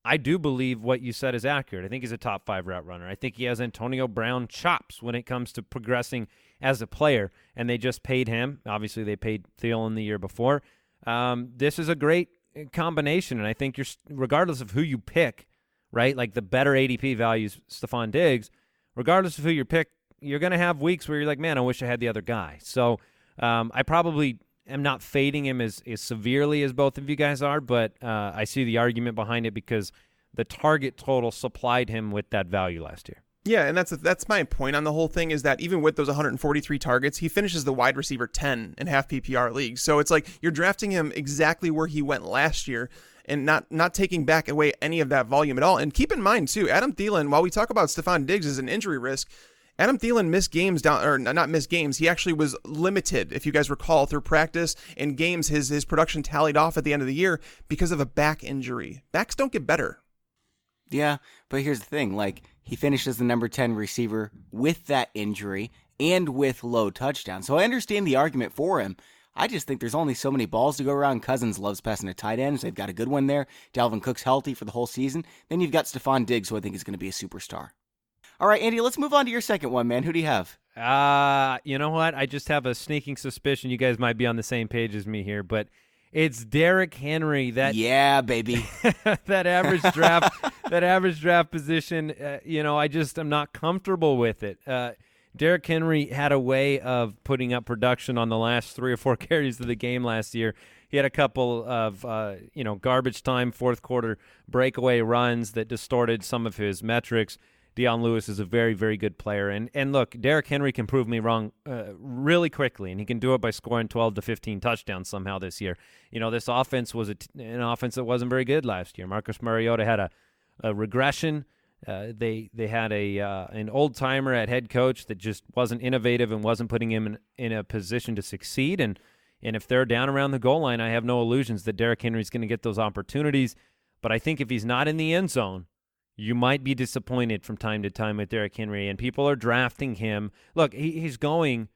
I do believe what you said is accurate. I think he's a top 5 route runner. I think he has Antonio Brown chops when it comes to progressing as a player, and they just paid him. Obviously, they paid Thielen the year before. This is a great combination, and I think regardless of who you pick, right, like the better ADP values Stephon Diggs, regardless of who you pick, you're going to have weeks where you're like, man, I wish I had the other guy. So I probably am not fading him as severely as both of you guys are, but I see the argument behind it, because the target total supplied him with that value last year. Yeah, and that's my point on the whole thing, is that even with those 143 targets, he finishes the wide receiver 10 in half PPR leagues. So it's like you're drafting him exactly where he went last year and not taking back away any of that volume at all. And keep in mind, too, Adam Thielen, while we talk about Stephon Diggs as an injury risk, Adam Thielen missed games not missed games. He actually was limited, if you guys recall, through practice and games. His production tallied off at the end of the year because of a back injury. Backs don't get better. Yeah, but here's the thing. Like, he finished as the number 10 receiver with that injury and with low touchdowns. So I understand the argument for him. I just think there's only so many balls to go around. Cousins loves passing to tight ends. They've got a good one there. Dalvin Cook's healthy for the whole season. Then you've got Stephon Diggs, who I think is going to be a superstar. All right, Andy, let's move on to your second one, man. Who do you have? You know what? I just have a sneaking suspicion you guys might be on the same page as me here, but it's Derrick Henry. Yeah, baby. that average draft position. I'm not comfortable with it. Derrick Henry had a way of putting up production on the last 3 or 4 carries of the game last year. He had a couple of garbage time fourth quarter breakaway runs that distorted some of his metrics. Deion Lewis is a very, very good player. And look, Derrick Henry can prove me wrong really quickly, and he can do it by scoring 12 to 15 touchdowns somehow this year. This offense was an offense that wasn't very good last year. Marcus Mariota had a regression. They had an old-timer at head coach that just wasn't innovative and wasn't putting him in a position to succeed. And if they're down around the goal line, I have no illusions that Derrick Henry's going to get those opportunities. But I think if he's not in the end zone, you might be disappointed from time to time with Derrick Henry, and people are drafting him. Look, he's going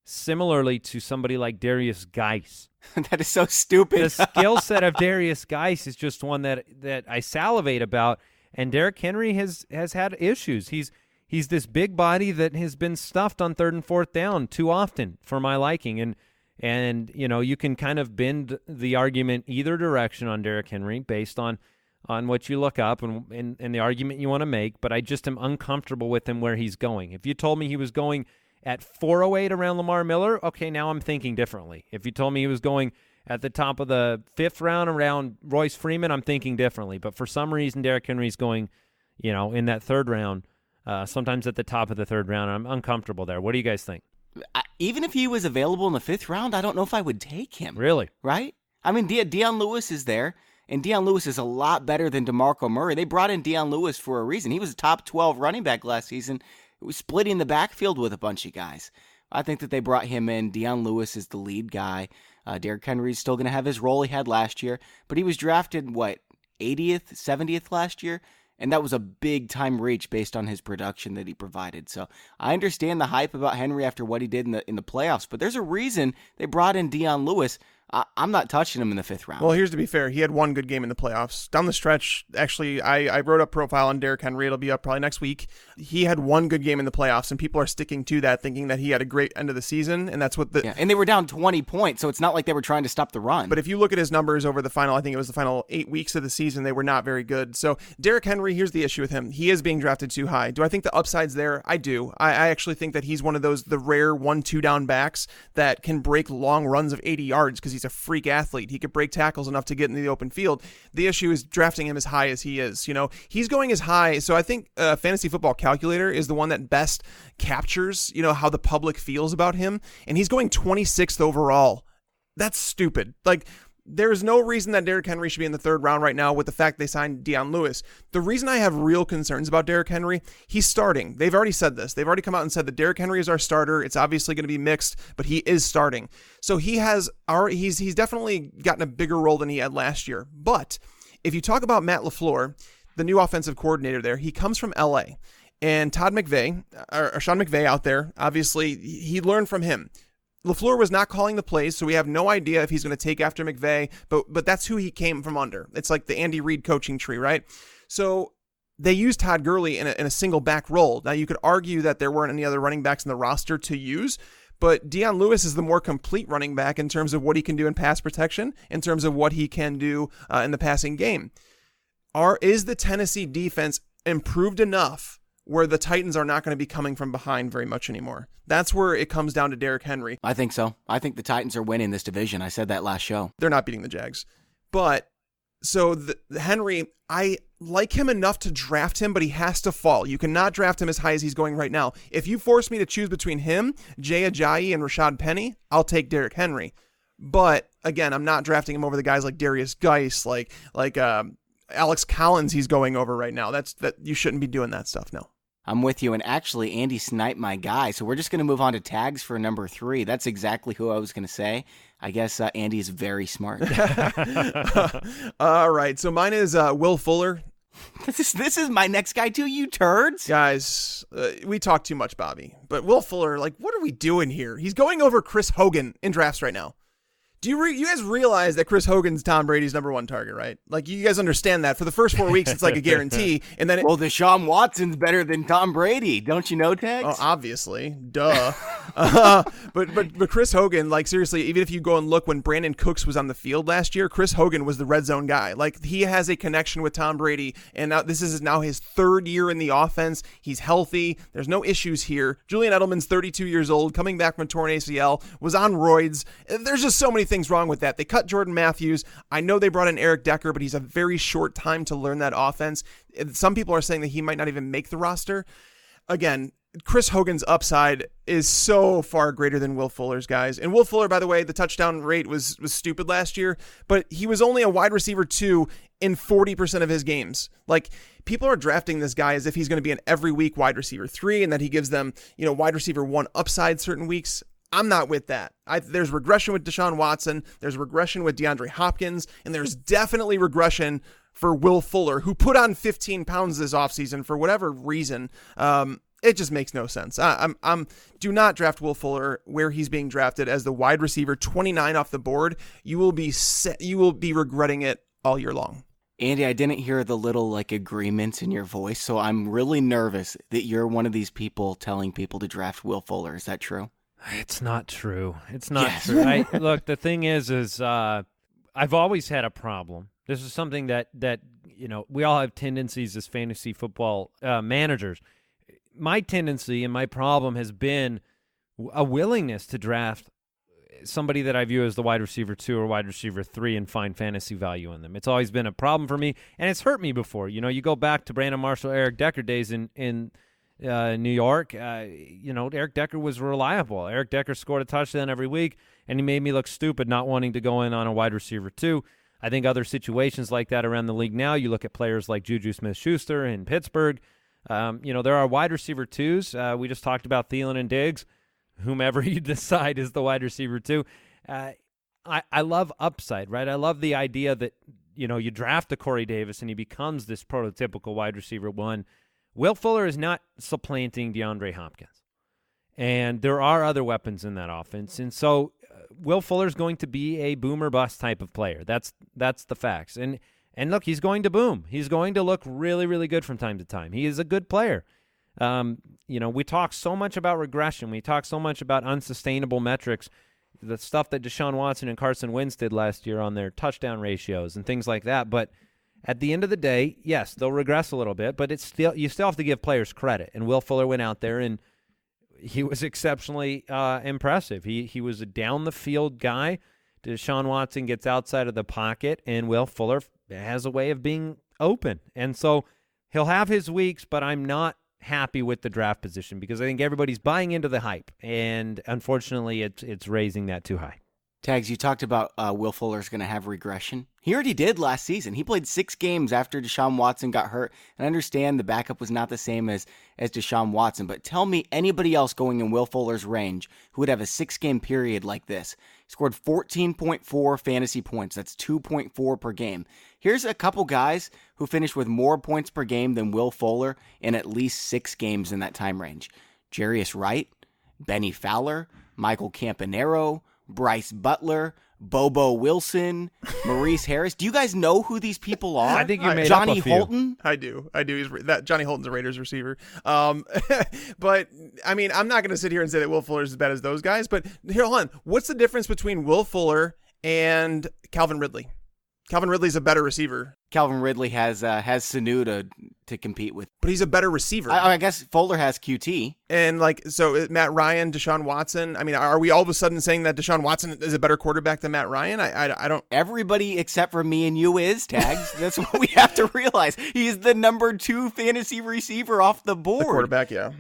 similarly to somebody like Darius Geis. That is so stupid. The skill set of Darius Geis is just one that I salivate about, and Derrick Henry has had issues. He's this big body that has been stuffed on 3rd and 4th down too often for my liking, and you can kind of bend the argument either direction on Derrick Henry based on what you look up and the argument you want to make, but I just am uncomfortable with him where he's going. If you told me he was going at 408 around Lamar Miller, okay, now I'm thinking differently. If you told me he was going at the top of the 5th round around Royce Freeman, I'm thinking differently. But for some reason, Derrick Henry's going, in that 3rd round, sometimes at the top of the 3rd round. I'm uncomfortable there. What do you guys think? Even if he was available in the 5th round, I don't know if I would take him. Really? Right? I mean, Deion Lewis is there. And Deion Lewis is a lot better than DeMarco Murray. They brought in Deion Lewis for a reason. He was a top 12 running back last season. It was splitting the backfield with a bunch of guys. I think that they brought him in. Deion Lewis is the lead guy. Derrick Henry's still going to have his role he had last year. But he was drafted, 80th, 70th last year? And that was a big-time reach based on his production that he provided. So I understand the hype about Henry after what he did in the playoffs. But there's a reason they brought in Deion Lewis. I'm not touching him in the 5th round. Well, here's to be fair. He had one good game in the playoffs. Down the stretch, actually, I wrote a profile on Derrick Henry. It'll be up probably next week. He had one good game in the playoffs, and people are sticking to that, thinking that he had a great end of the season, and that's what the... Yeah, and they were down 20 points, so it's not like they were trying to stop the run. But if you look at his numbers over the final, I think it was the final 8 weeks of the season, they were not very good. So Derrick Henry, here's the issue with him. He is being drafted too high. Do I think the upside's there? I do. I actually think that he's one of the rare 1-2 down backs that can break long runs of 80 yards because he's a freak athlete. He could break tackles enough to get into the open field. The issue is drafting him as high as he is. He's going as high. So I think Fantasy Football Calculator is the one that best captures, how the public feels about him. And he's going 26th overall. That's stupid. There's no reason that Derrick Henry should be in the 3rd round right now with the fact they signed Deion Lewis. The reason I have real concerns about Derrick Henry, he's starting. They've already said this. They've already come out and said that Derrick Henry is our starter. It's obviously going to be mixed, but he is starting. So he's definitely gotten a bigger role than he had last year. But if you talk about Matt LaFleur, the new offensive coordinator there, he comes from LA. And Sean McVay out there, obviously, he learned from him. LaFleur was not calling the plays, so we have no idea if he's going to take after McVay, but that's who he came from under. It's like the Andy Reid coaching tree, right? So they used Todd Gurley in a single back role. Now, you could argue that there weren't any other running backs in the roster to use, but Deion Lewis is the more complete running back in terms of what he can do in pass protection, in terms of what he can do in the passing game. Is the Tennessee defense improved enough where the Titans are not going to be coming from behind very much anymore? That's where it comes down to Derrick Henry. I think so. I think the Titans are winning this division. I said that last show. They're not beating the Jags. But So Henry, I like him enough to draft him, but he has to fall. You cannot draft him as high as he's going right now. If you force me to choose between him, Jay Ajayi, and Rashaad Penny, I'll take Derrick Henry. But again, I'm not drafting him over the guys like Darius Geis, like Alex Collins. He's going over right now. That you shouldn't be doing that stuff. No. I'm with you, and actually, Andy sniped my guy, so we're just going to move on to tags for number 3. That's exactly who I was going to say. I guess Andy is very smart. All right, so mine is Will Fuller. This is my next guy, too, you turds. Guys, we talk too much, Bobby, but Will Fuller, like, what are we doing here? He's going over Chris Hogan in drafts right now. Do you guys realize that Chris Hogan's Tom Brady's number 1 target, right? Like, you guys understand that. For the first 4 weeks, it's like a guarantee. And then well, Deshaun Watson's better than Tom Brady. Don't you know, Tags? Oh, obviously. Duh. But Chris Hogan, like, seriously, even if you go and look when Brandon Cooks was on the field last year, Chris Hogan was the red zone guy. Like, he has a connection with Tom Brady, and now this is now his 3rd year in the offense. He's healthy. There's no issues here. Julian Edelman's 32 years old, coming back from a torn ACL, was on roids. There's just so many things wrong with that. They cut Jordan Matthews. I know they brought in Eric Decker, but he's a very short time to learn that offense. Some people are saying that he might not even make the roster. Again, Chris Hogan's upside is so far greater than Will Fuller's, guys. And Will Fuller, by the way, the touchdown rate was stupid last year, but he was only a wide receiver 2 in 40% of his games. Like, people are drafting this guy as if he's going to be an every week wide receiver 3 and that he gives them, wide receiver 1 upside certain weeks. I'm not with that. There's regression with Deshaun Watson. There's regression with DeAndre Hopkins. And there's definitely regression for Will Fuller, who put on 15 pounds this offseason for whatever reason. It just makes no sense. Do not draft Will Fuller where he's being drafted as the wide receiver 29 off the board. You will be regretting it all year long. Andy, I didn't hear the little agreements in your voice, so I'm really nervous that you're one of these people telling people to draft Will Fuller. Is that true? It's not true. It's not true. Look, the thing is I've always had a problem. This is something that we all have tendencies as fantasy football managers. My tendency and my problem has been a willingness to draft somebody that I view as the wide receiver 2 or wide receiver 3 and find fantasy value in them. It's always been a problem for me, and it's hurt me before. You go back to Brandon Marshall, Eric Decker days in New York. Eric Decker was reliable. Eric Decker scored a touchdown every week, and he made me look stupid not wanting to go in on a wide receiver 2. I think other situations like that around the league now, you look at players like Juju Smith-Schuster in Pittsburgh. There are wide receiver 2s. We just talked about Thielen and Diggs, whomever you decide is the wide receiver 2. I love upside, right? I love the idea that, you draft a Corey Davis and he becomes this prototypical wide receiver 1. Will Fuller is not supplanting DeAndre Hopkins. And there are other weapons in that offense. And so Will Fuller is going to be a boom or bust type of player. That's the facts. And look, he's going to boom. He's going to look really, really good from time to time. He is a good player. We talk so much about regression. We talk so much about unsustainable metrics, the stuff that Deshaun Watson and Carson Wentz did last year on their touchdown ratios and things like that. But at the end of the day, yes, they'll regress a little bit, but you still have to give players credit. And Will Fuller went out there and he was exceptionally impressive. He was a down-the-field guy. Deshaun Watson gets outside of the pocket, and Will Fuller has a way of being open. And so he'll have his weeks, but I'm not happy with the draft position because I think everybody's buying into the hype, and unfortunately it's raising that too high. Tags, you talked about Will Fuller's going to have regression. He already did last season. He played 6 games after Deshaun Watson got hurt. And I understand the backup was not the same as Deshaun Watson, but tell me anybody else going in Will Fuller's range who would have a 6-game period like this. He scored 14.4 fantasy points. That's 2.4 per game. Here's a couple guys who finished with more points per game than Will Fuller in at least 6 games in that time range. Jarius Wright, Benny Fowler, Michael Campanaro, Bryce Butler, Bobo Wilson, Maurice Harris. Do you guys know who these people are? I think you made Johnny up a few. Holton. I do. Johnny Holton's a Raiders receiver. But I mean, I'm not going to sit here and say that Will Fuller is as bad as those guys. But here, hold on. What's the difference between Will Fuller and Calvin Ridley? Calvin Ridley's a better receiver. Calvin Ridley has Sanu to compete with. But he's a better receiver. I guess Fuller has QT. And so Matt Ryan, Deshaun Watson. I mean, are we all of a sudden saying that Deshaun Watson is a better quarterback than Matt Ryan? I don't. Everybody except for me and you is, Tags. That's what we have to realize. He's the number 2 fantasy receiver off the board. The quarterback, yeah.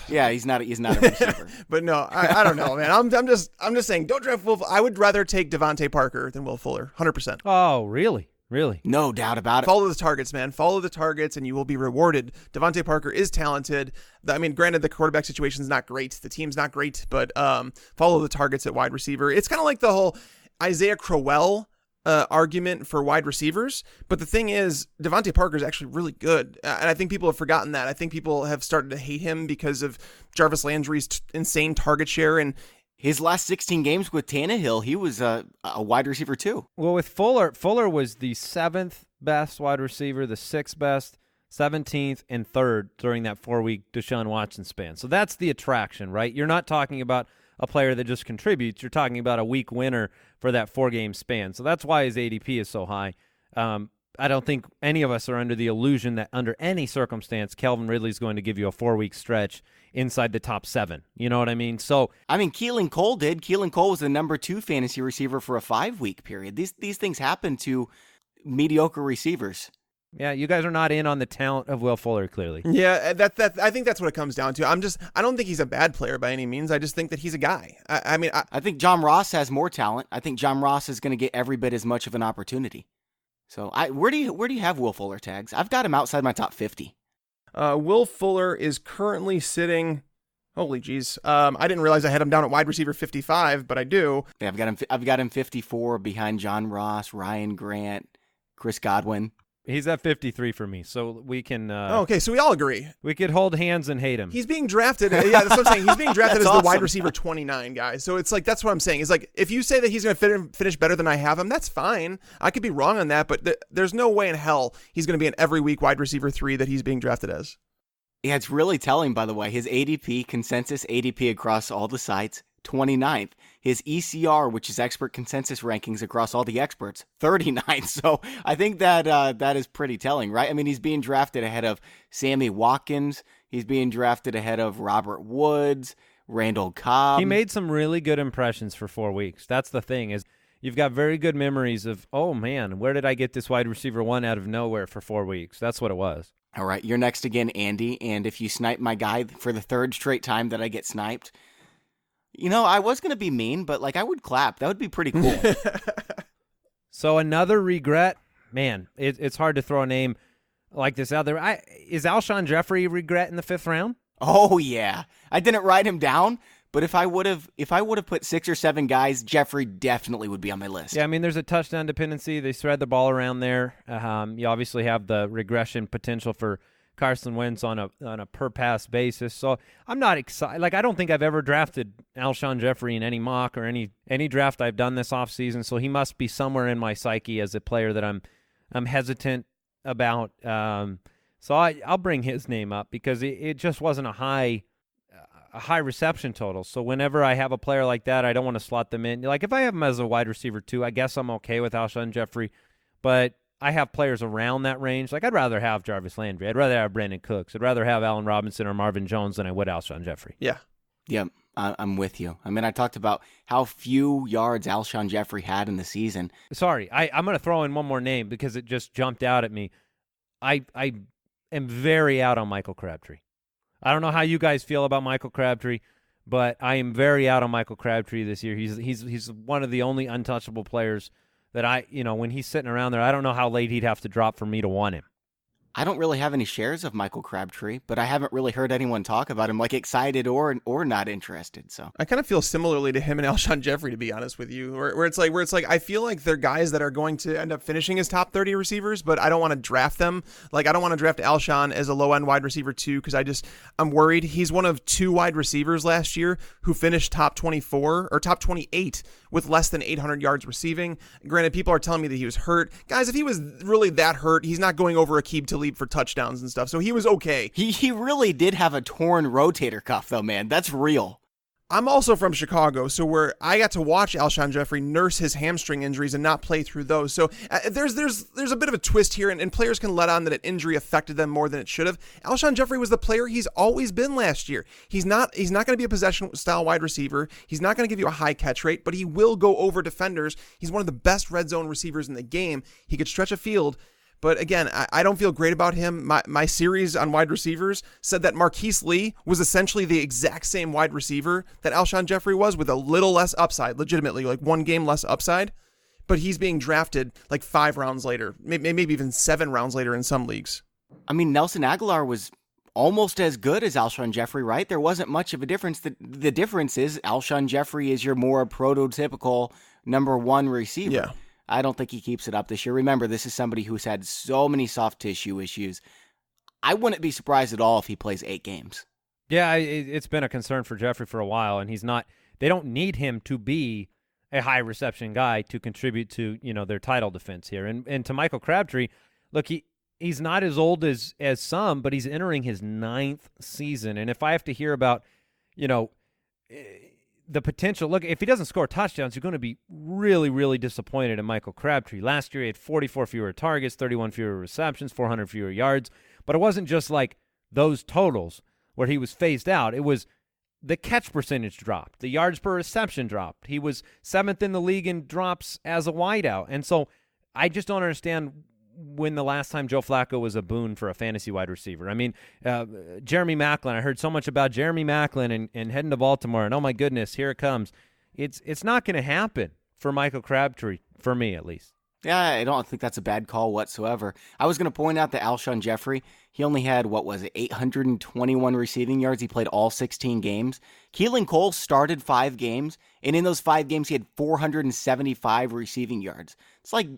Yeah, he's not a receiver. But no, I don't know, man. I'm just saying, don't draft Will. I would rather take Devontae Parker than Will Fuller, 100%. Oh, really? Really? No doubt about it. Follow the targets, man. Follow the targets, and you will be rewarded. Devontae Parker is talented. I mean, granted, the quarterback situation is not great. The team's not great, but follow the targets at wide receiver. It's kind of like the whole Isaiah Crowell argument for wide receivers. But the thing is, Devontae Parker is actually really good. And I think people have forgotten that. I think people have started to hate him because of Jarvis Landry's insane target share. And his last 16 games with Tannehill, he was a wide receiver too. Well, with Fuller was the 7th best wide receiver, the 6th best, 17th, and 3rd during that 4-week Deshaun Watson span. So that's the attraction, right? You're not talking about a player that just contributes. You're talking about a week winner for that 4-game span. So that's why his ADP is so high. I don't think any of us are under the illusion that under any circumstance, Calvin Ridley is going to give you a 4-week stretch inside the top 7. You know what I mean? So, I mean, Keelan Cole did. Keelan Cole was the number 2 fantasy receiver for a 5-week period. These things happen to mediocre receivers. Yeah, you guys are not in on the talent of Will Fuller, clearly. Yeah, I think that's what it comes down to. I don't think he's a bad player by any means. I just think that he's a guy. I think John Ross has more talent. I think John Ross is going to get every bit as much of an opportunity. So, where do you have Will Fuller, Tags? I've got him outside my top 50. Will Fuller is currently sitting. Holy jeez. I didn't realize I had him down at wide receiver 55, but I do. Yeah, I've got him 54 behind John Ross, Ryan Grant, Chris Godwin. He's at 53 for me, so we can... okay, so we all agree. We could hold hands and hate him. He's being drafted... Yeah, that's what I'm saying. He's being drafted as awesome. The wide receiver 29, guys. So it's like, that's what I'm saying. It's like, if you say that he's going to finish better than I have him, that's fine. I could be wrong on that, but there's no way in hell he's going to be an every week wide receiver 3 that he's being drafted as. Yeah, it's really telling, by the way. His ADP, consensus ADP across all the sites, 29th. His ECR, which is expert consensus rankings across all the experts, 39th. So I think that is pretty telling, right? I mean, he's being drafted ahead of Sammy Watkins. He's being drafted ahead of Robert Woods, Randall Cobb. He made some really good impressions for 4 weeks. That's the thing, is you've got very good memories of, oh, man, where did I get this wide receiver 1 out of nowhere for 4 weeks? That's what it was. All right, you're next again, Andy. And if you snipe my guy for the 3rd straight time that I get sniped, you know, I was going to be mean, but, I would clap. That would be pretty cool. So another regret. Man, it's hard to throw a name like this out there. Is Alshon Jeffrey a regret in the 5th round? Oh, yeah. I didn't write him down, but if I would have put 6 or 7 guys, Jeffrey definitely would be on my list. Yeah, I mean, there's a touchdown dependency. They spread the ball around there. You obviously have the regression potential for Carson Wentz on a per pass basis. So I'm not excited. I don't think I've ever drafted Alshon Jeffrey in any mock or any draft I've done this offseason. So he must be somewhere in my psyche as a player that I'm hesitant about. So I'll bring his name up because it just wasn't a high reception total. So whenever I have a player like that, I don't want to slot them in. If I have him as a wide receiver 2, I guess I'm okay with Alshon Jeffrey, but I have players around that range. I'd rather have Jarvis Landry. I'd rather have Brandon Cooks. I'd rather have Allen Robinson or Marvin Jones than I would Alshon Jeffrey. Yeah. Yeah, I'm with you. I mean, I talked about how few yards Alshon Jeffrey had in the season. Sorry, I'm going to throw in one more name because it just jumped out at me. I am very out on Michael Crabtree. I don't know how you guys feel about Michael Crabtree, but I am very out on Michael Crabtree this year. He's one of the only untouchable players that when he's sitting around there, I don't know how late he'd have to drop for me to want him. I don't really have any shares of Michael Crabtree, but I haven't really heard anyone talk about him, excited or not interested. So I kind of feel similarly to him and Alshon Jeffrey, to be honest with you, where it's like I feel like they're guys that are going to end up finishing as top 30 receivers, but I don't want to draft them. I don't want to draft Alshon as a low end wide receiver 2 because I'm worried. He's one of 2 wide receivers last year who finished top 24 or top 28 with less than 800 yards receiving. Granted, people are telling me that he was hurt. Guys, if he was really that hurt, he's not going over Aqib Talib for touchdowns and stuff, so he was okay. He really did have a torn rotator cuff, though, man. That's real. I'm also from Chicago, so where I got to watch Alshon Jeffrey nurse his hamstring injuries and not play through those. So there's a bit of a twist here, and players can let on that an injury affected them more than it should have. Alshon Jeffrey was the player he's always been last year. He's not going to be a possession-style wide receiver. He's not going to give you a high catch rate, but he will go over defenders. He's one of the best red zone receivers in the game. He could stretch a field. But again, I don't feel great about him. My series on wide receivers said that Marquise Lee was essentially the exact same wide receiver that Alshon Jeffrey was, with a little less upside, legitimately, like 1 game less upside. But he's being drafted like 5 rounds later, maybe even 7 rounds later in some leagues. I mean, Nelson Aguilar was almost as good as Alshon Jeffrey, right? There wasn't much of a difference. The difference is Alshon Jeffrey is your more prototypical number 1 receiver. Yeah. I don't think he keeps it up this year. Remember, this is somebody who's had so many soft tissue issues. I wouldn't be surprised at all if he plays 8 games. Yeah, it's been a concern for Jeffrey for a while, and he's not. They don't need him to be a high reception guy to contribute to their title defense here. And to Michael Crabtree, look, he's not as old as some, but he's entering his 9th season. And if I have to hear about the potential, look, if he doesn't score touchdowns, you're going to be really, really disappointed in Michael Crabtree. Last year, he had 44 fewer targets, 31 fewer receptions, 400 fewer yards. But it wasn't just like those totals where he was phased out. It was the catch percentage dropped. The yards per reception dropped. He was 7th in the league in drops as a wideout. And so I just don't understand when the last time Joe Flacco was a boon for a fantasy wide receiver. I mean, Jeremy Maclin, I heard so much about Jeremy Maclin and heading to Baltimore, and oh my goodness, here it comes. It's not going to happen for Michael Crabtree, for me at least. Yeah, I don't think that's a bad call whatsoever. I was going to point out that Alshon Jeffrey, he only had, 821 receiving yards. He played all 16 games. Keelan Cole started 5 games, and in those 5 games, he had 475 receiving yards. It's like,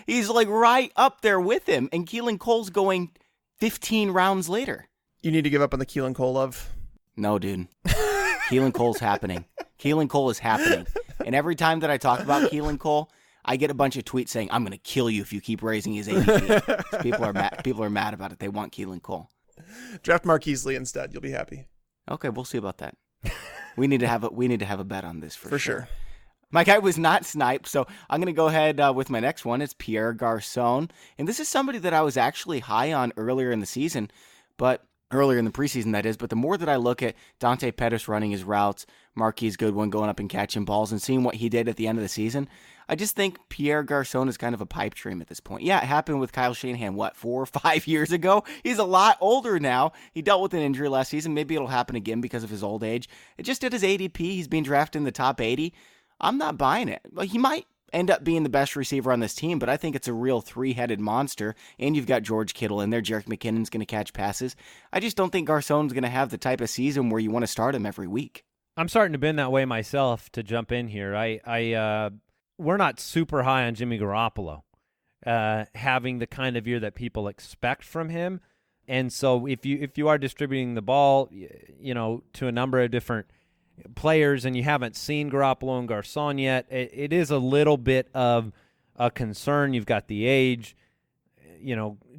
he's like right up there with him, and Keelan Cole's going 15 rounds later. You need to give up on the Keelan Cole love. No, dude. Keelan Cole's happening. Keelan Cole is happening. And every time that I talk about Keelan Cole, I get a bunch of tweets saying, I'm going to kill you if you keep raising his ADP. People are mad about it. They want Keelan Cole. Draft Marquise Lee instead. You'll be happy. Okay, we'll see about that. We need to have a bet on this for sure. My guy was not sniped, so I'm going to go ahead with my next one. It's Pierre Garçon. And this is somebody that I was actually high on earlier in the season, but earlier in the preseason, that is. But the more that I look at Dante Pettis running his routes, Marquise Goodwin going up and catching balls, and seeing what he did at the end of the season, I just think Pierre Garçon is kind of a pipe dream at this point. Yeah, it happened with Kyle Shanahan, 4 or 5 years ago? He's a lot older now. He dealt with an injury last season. Maybe it'll happen again because of his old age. It just did his ADP. He's being drafted in the top 80. I'm not buying it. He might end up being the best receiver on this team, but I think it's a real 3-headed monster, and you've got George Kittle in there. Jerick McKinnon's going to catch passes. I just don't think Garçon's going to have the type of season where you want to start him every week. I'm starting to bend that way myself, to jump in here. We're not super high on Jimmy Garoppolo having the kind of year that people expect from him. And so if you are distributing the ball, to a number of different players, and you haven't seen Garoppolo and Garçon yet, it is a little bit of a concern. You've got the age.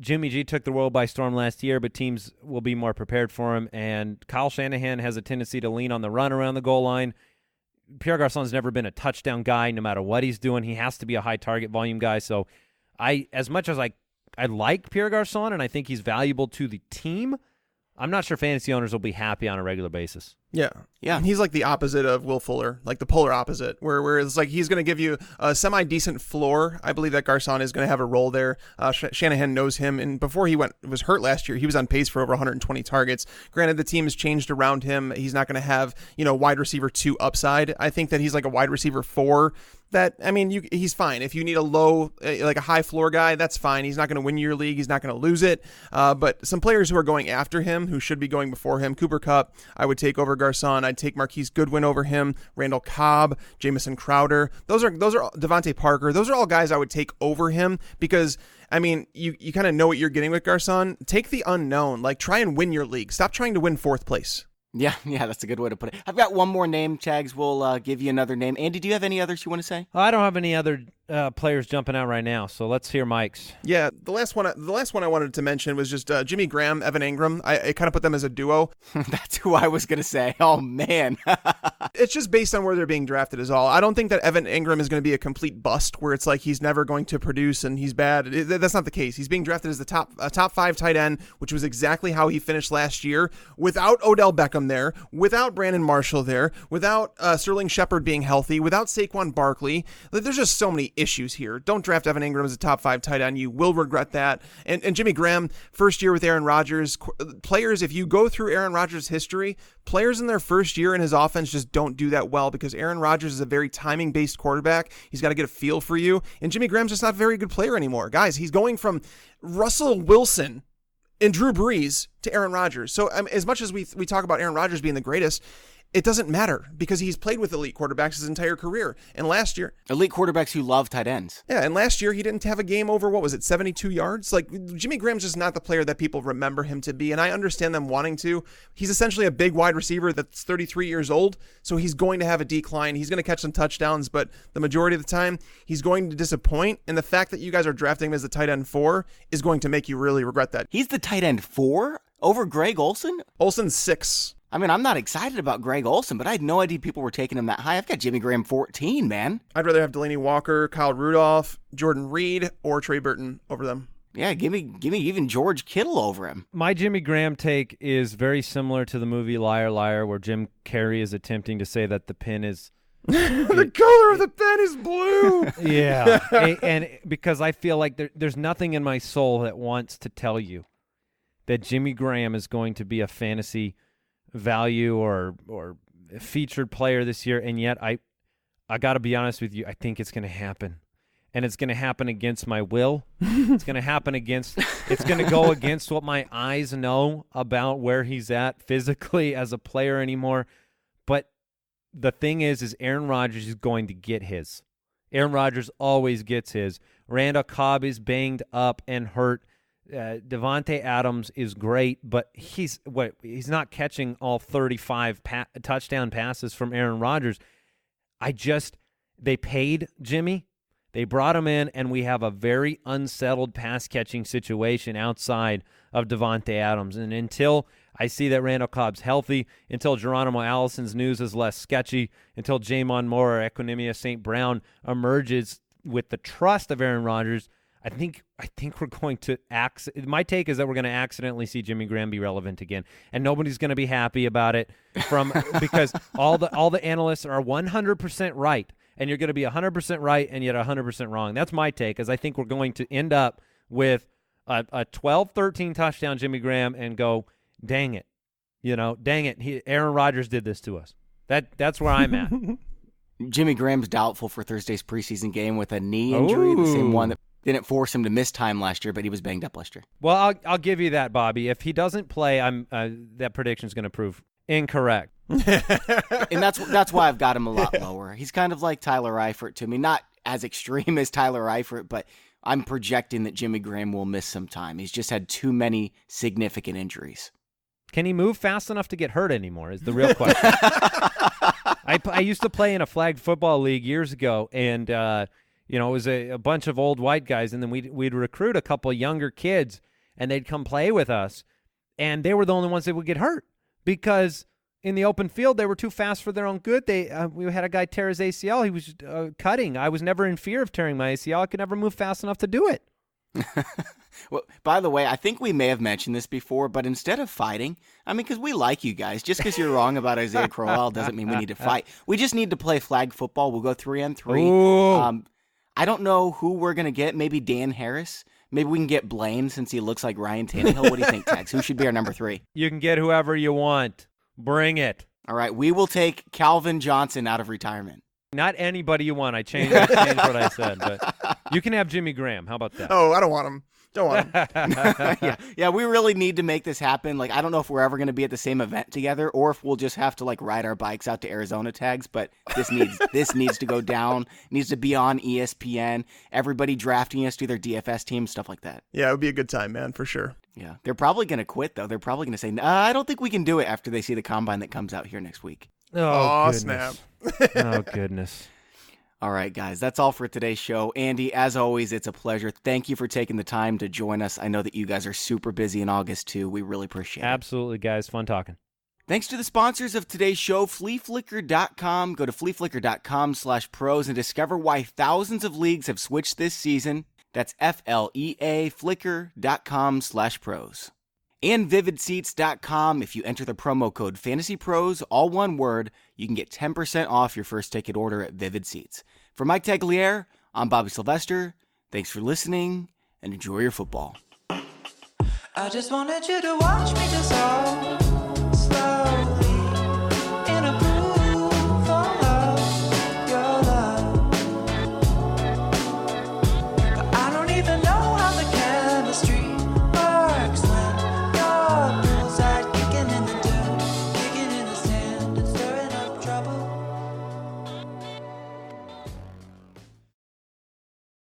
Jimmy G took the world by storm last year, but teams will be more prepared for him. And Kyle Shanahan has a tendency to lean on the run around the goal line. Pierre Garçon's never been a touchdown guy, no matter what he's doing. He has to be a high target volume guy. So as much as I like Pierre Garçon and I think he's valuable to the team, I'm not sure fantasy owners will be happy on a regular basis. Yeah. And he's like the opposite of Will Fuller, like the polar opposite, where it's like he's going to give you a semi-decent floor. I believe that Garçon is going to have a role there. Shanahan knows him, and before he was hurt last year, he was on pace for over 120 targets. Granted, the team has changed around him. He's not going to have, wide receiver 2 upside. I think that he's like a wide receiver 4. He's fine. If you need a low, like a high floor guy, that's fine. He's not going to win your league. He's not going to lose it. But some players who are going after him, who should be going before him, Cooper Kupp, I would take over Garçon. I'd take Marquise Goodwin over him, Randall Cobb, Jamison Crowder. Those are Devontae Parker. Those are all guys I would take over him because, you kind of know what you're getting with Garçon. Take the unknown. Like, try and win your league. Stop trying to win 4th place. Yeah, that's a good way to put it. I've got one more name, Chags. We'll give you another name. Andy, do you have any others you want to say? I don't have any other players jumping out right now, so let's hear Mike's. Yeah, the last one I wanted to mention was just Jimmy Graham, Evan Ingram. I kind of put them as a duo. That's who I was going to say. Oh, man. It's just based on where they're being drafted is all. I don't think that Evan Ingram is going to be a complete bust where it's like he's never going to produce and he's bad. That's not the case. He's being drafted as the top 5 tight end, which was exactly how he finished last year, without Odell Beckham there, without Brandon Marshall there, without Sterling Shepard being healthy, without Saquon Barkley. There's just so many issues here. Don't draft Evan Ingram as a top 5 tight end. You will regret that. And Jimmy Graham, first year with Aaron Rodgers. Players, if you go through Aaron Rodgers' history, players in their first year in his offense just don't do that well because Aaron Rodgers is a very timing-based quarterback. He's got to get a feel for you. And Jimmy Graham's just not a very good player anymore. Guys, he's going from Russell Wilson and Drew Brees to Aaron Rodgers. So as much as we talk about Aaron Rodgers being the greatest, it doesn't matter because he's played with elite quarterbacks his entire career. And last year... elite quarterbacks who love tight ends. Yeah, and last year he didn't have a game over, 72 yards? Like, Jimmy Graham's just not the player that people remember him to be, and I understand them wanting to. He's essentially a big wide receiver that's 33 years old, so he's going to have a decline. He's going to catch some touchdowns, but the majority of the time, he's going to disappoint, and the fact that you guys are drafting him as the tight end 4 is going to make you really regret that. He's the tight end 4 over Greg Olsen? Olsen's 6. I mean, I'm not excited about Greg Olsen, but I had no idea people were taking him that high. I've got Jimmy Graham 14, man. I'd rather have Delaney Walker, Kyle Rudolph, Jordan Reed, or Trey Burton over them. Yeah, give me even George Kittle over him. My Jimmy Graham take is very similar to the movie Liar Liar, where Jim Carrey is attempting to say that the pin is... the color of the pen is blue. Yeah, and because I feel like there's nothing in my soul that wants to tell you that Jimmy Graham is going to be a fantasy value or featured player this year, and yet I got to be honest with you, I think it's going to happen. And it's going to happen against my will. It's going to go against what my eyes know about where he's at physically as a player anymore. But the thing is Aaron Rodgers is going to get his. Aaron Rodgers always gets his. Randall Cobb is banged up and hurt. Devontae Adams is great, but he's not catching all 35 touchdown passes from Aaron Rodgers. They paid Jimmy. They brought him in, and we have a very unsettled pass-catching situation outside of Devontae Adams. And until I see that Randall Cobb's healthy, until Geronimo Allison's news is less sketchy, until Jamon Moore or Equinemius St. Brown emerges with the trust of Aaron Rodgers, I think we're going to my take is that we're going to accidentally see Jimmy Graham be relevant again, and nobody's going to be happy about it because all the analysts are 100% right, and you're going to be 100% right and yet 100% wrong. That's my take, is I think we're going to end up with a 12-13 touchdown Jimmy Graham and go, dang it, Aaron Rodgers did this to us. That's where I'm at. Jimmy Graham's doubtful for Thursday's preseason game with a knee injury, the same one that didn't force him to miss time last year, but he was banged up last year. Well, I'll give you that, Bobby. If he doesn't play, that prediction is going to prove incorrect. And that's why I've got him a lot lower. He's kind of like Tyler Eifert to me, not as extreme as Tyler Eifert, but I'm projecting that Jimmy Graham will miss some time. He's just had too many significant injuries. Can he move fast enough to get hurt anymore is the real question. I used to play in a flag football league years ago, and it was a bunch of old white guys, and then we'd recruit a couple of younger kids, and they'd come play with us, and they were the only ones that would get hurt because in the open field they were too fast for their own good. We had a guy tear his ACL. He was cutting. I was never in fear of tearing my ACL. I could never move fast enough to do it. Well, by the way, I think we may have mentioned this before, but instead of fighting, because we like you guys, just because you're wrong about Isaiah Crowell doesn't mean we need to fight. We just need to play flag football. We'll go 3-on-3. I don't know who we're going to get. Maybe Dan Harris. Maybe we can get Blaine since he looks like Ryan Tannehill. What do you think, Tags? Who should be our number 3? You can get whoever you want. Bring it. All right, we will take Calvin Johnson out of retirement. Not anybody you want. I changed what I said, but you can have Jimmy Graham. How about that? Oh, I don't want him. Don't want him. Yeah, we really need to make this happen. Like, I don't know if we're ever going to be at the same event together or if we'll just have to, like, ride our bikes out to Arizona tags, but this needs to happen. Yeah, we really need to make this happen. Like, I don't know if we're ever going to be at the same event together or if we'll just have to, like, ride our bikes out to Arizona tags, but this needs to go down. It needs to be on ESPN. Everybody drafting us to their DFS team, stuff like that. Yeah, it would be a good time, man, for sure. Yeah, they're probably going to quit, though. They're probably going to say, I don't think we can do it after they see the combine that comes out here next week. Oh, goodness. snap. Oh, goodness. All right, guys, that's all for today's show. Andy, as always, it's a pleasure. Thank you for taking the time to join us. I know that you guys are super busy in August, too. We really appreciate it. Absolutely, guys. Fun talking. Thanks to the sponsors of today's show, Fleaflicker.com. Go to fleaflicker.com/pros and discover why thousands of leagues have switched this season. That's FLEA, flicker.com/pros. And vividseats.com. If you enter the promo code FANTASYPROS, all one word, you can get 10% off your first ticket order at Vivid Seats. For Mike Tagliere, I'm Bobby Sylvester. Thanks for listening, and enjoy your football. I just wanted you to watch me dissolve.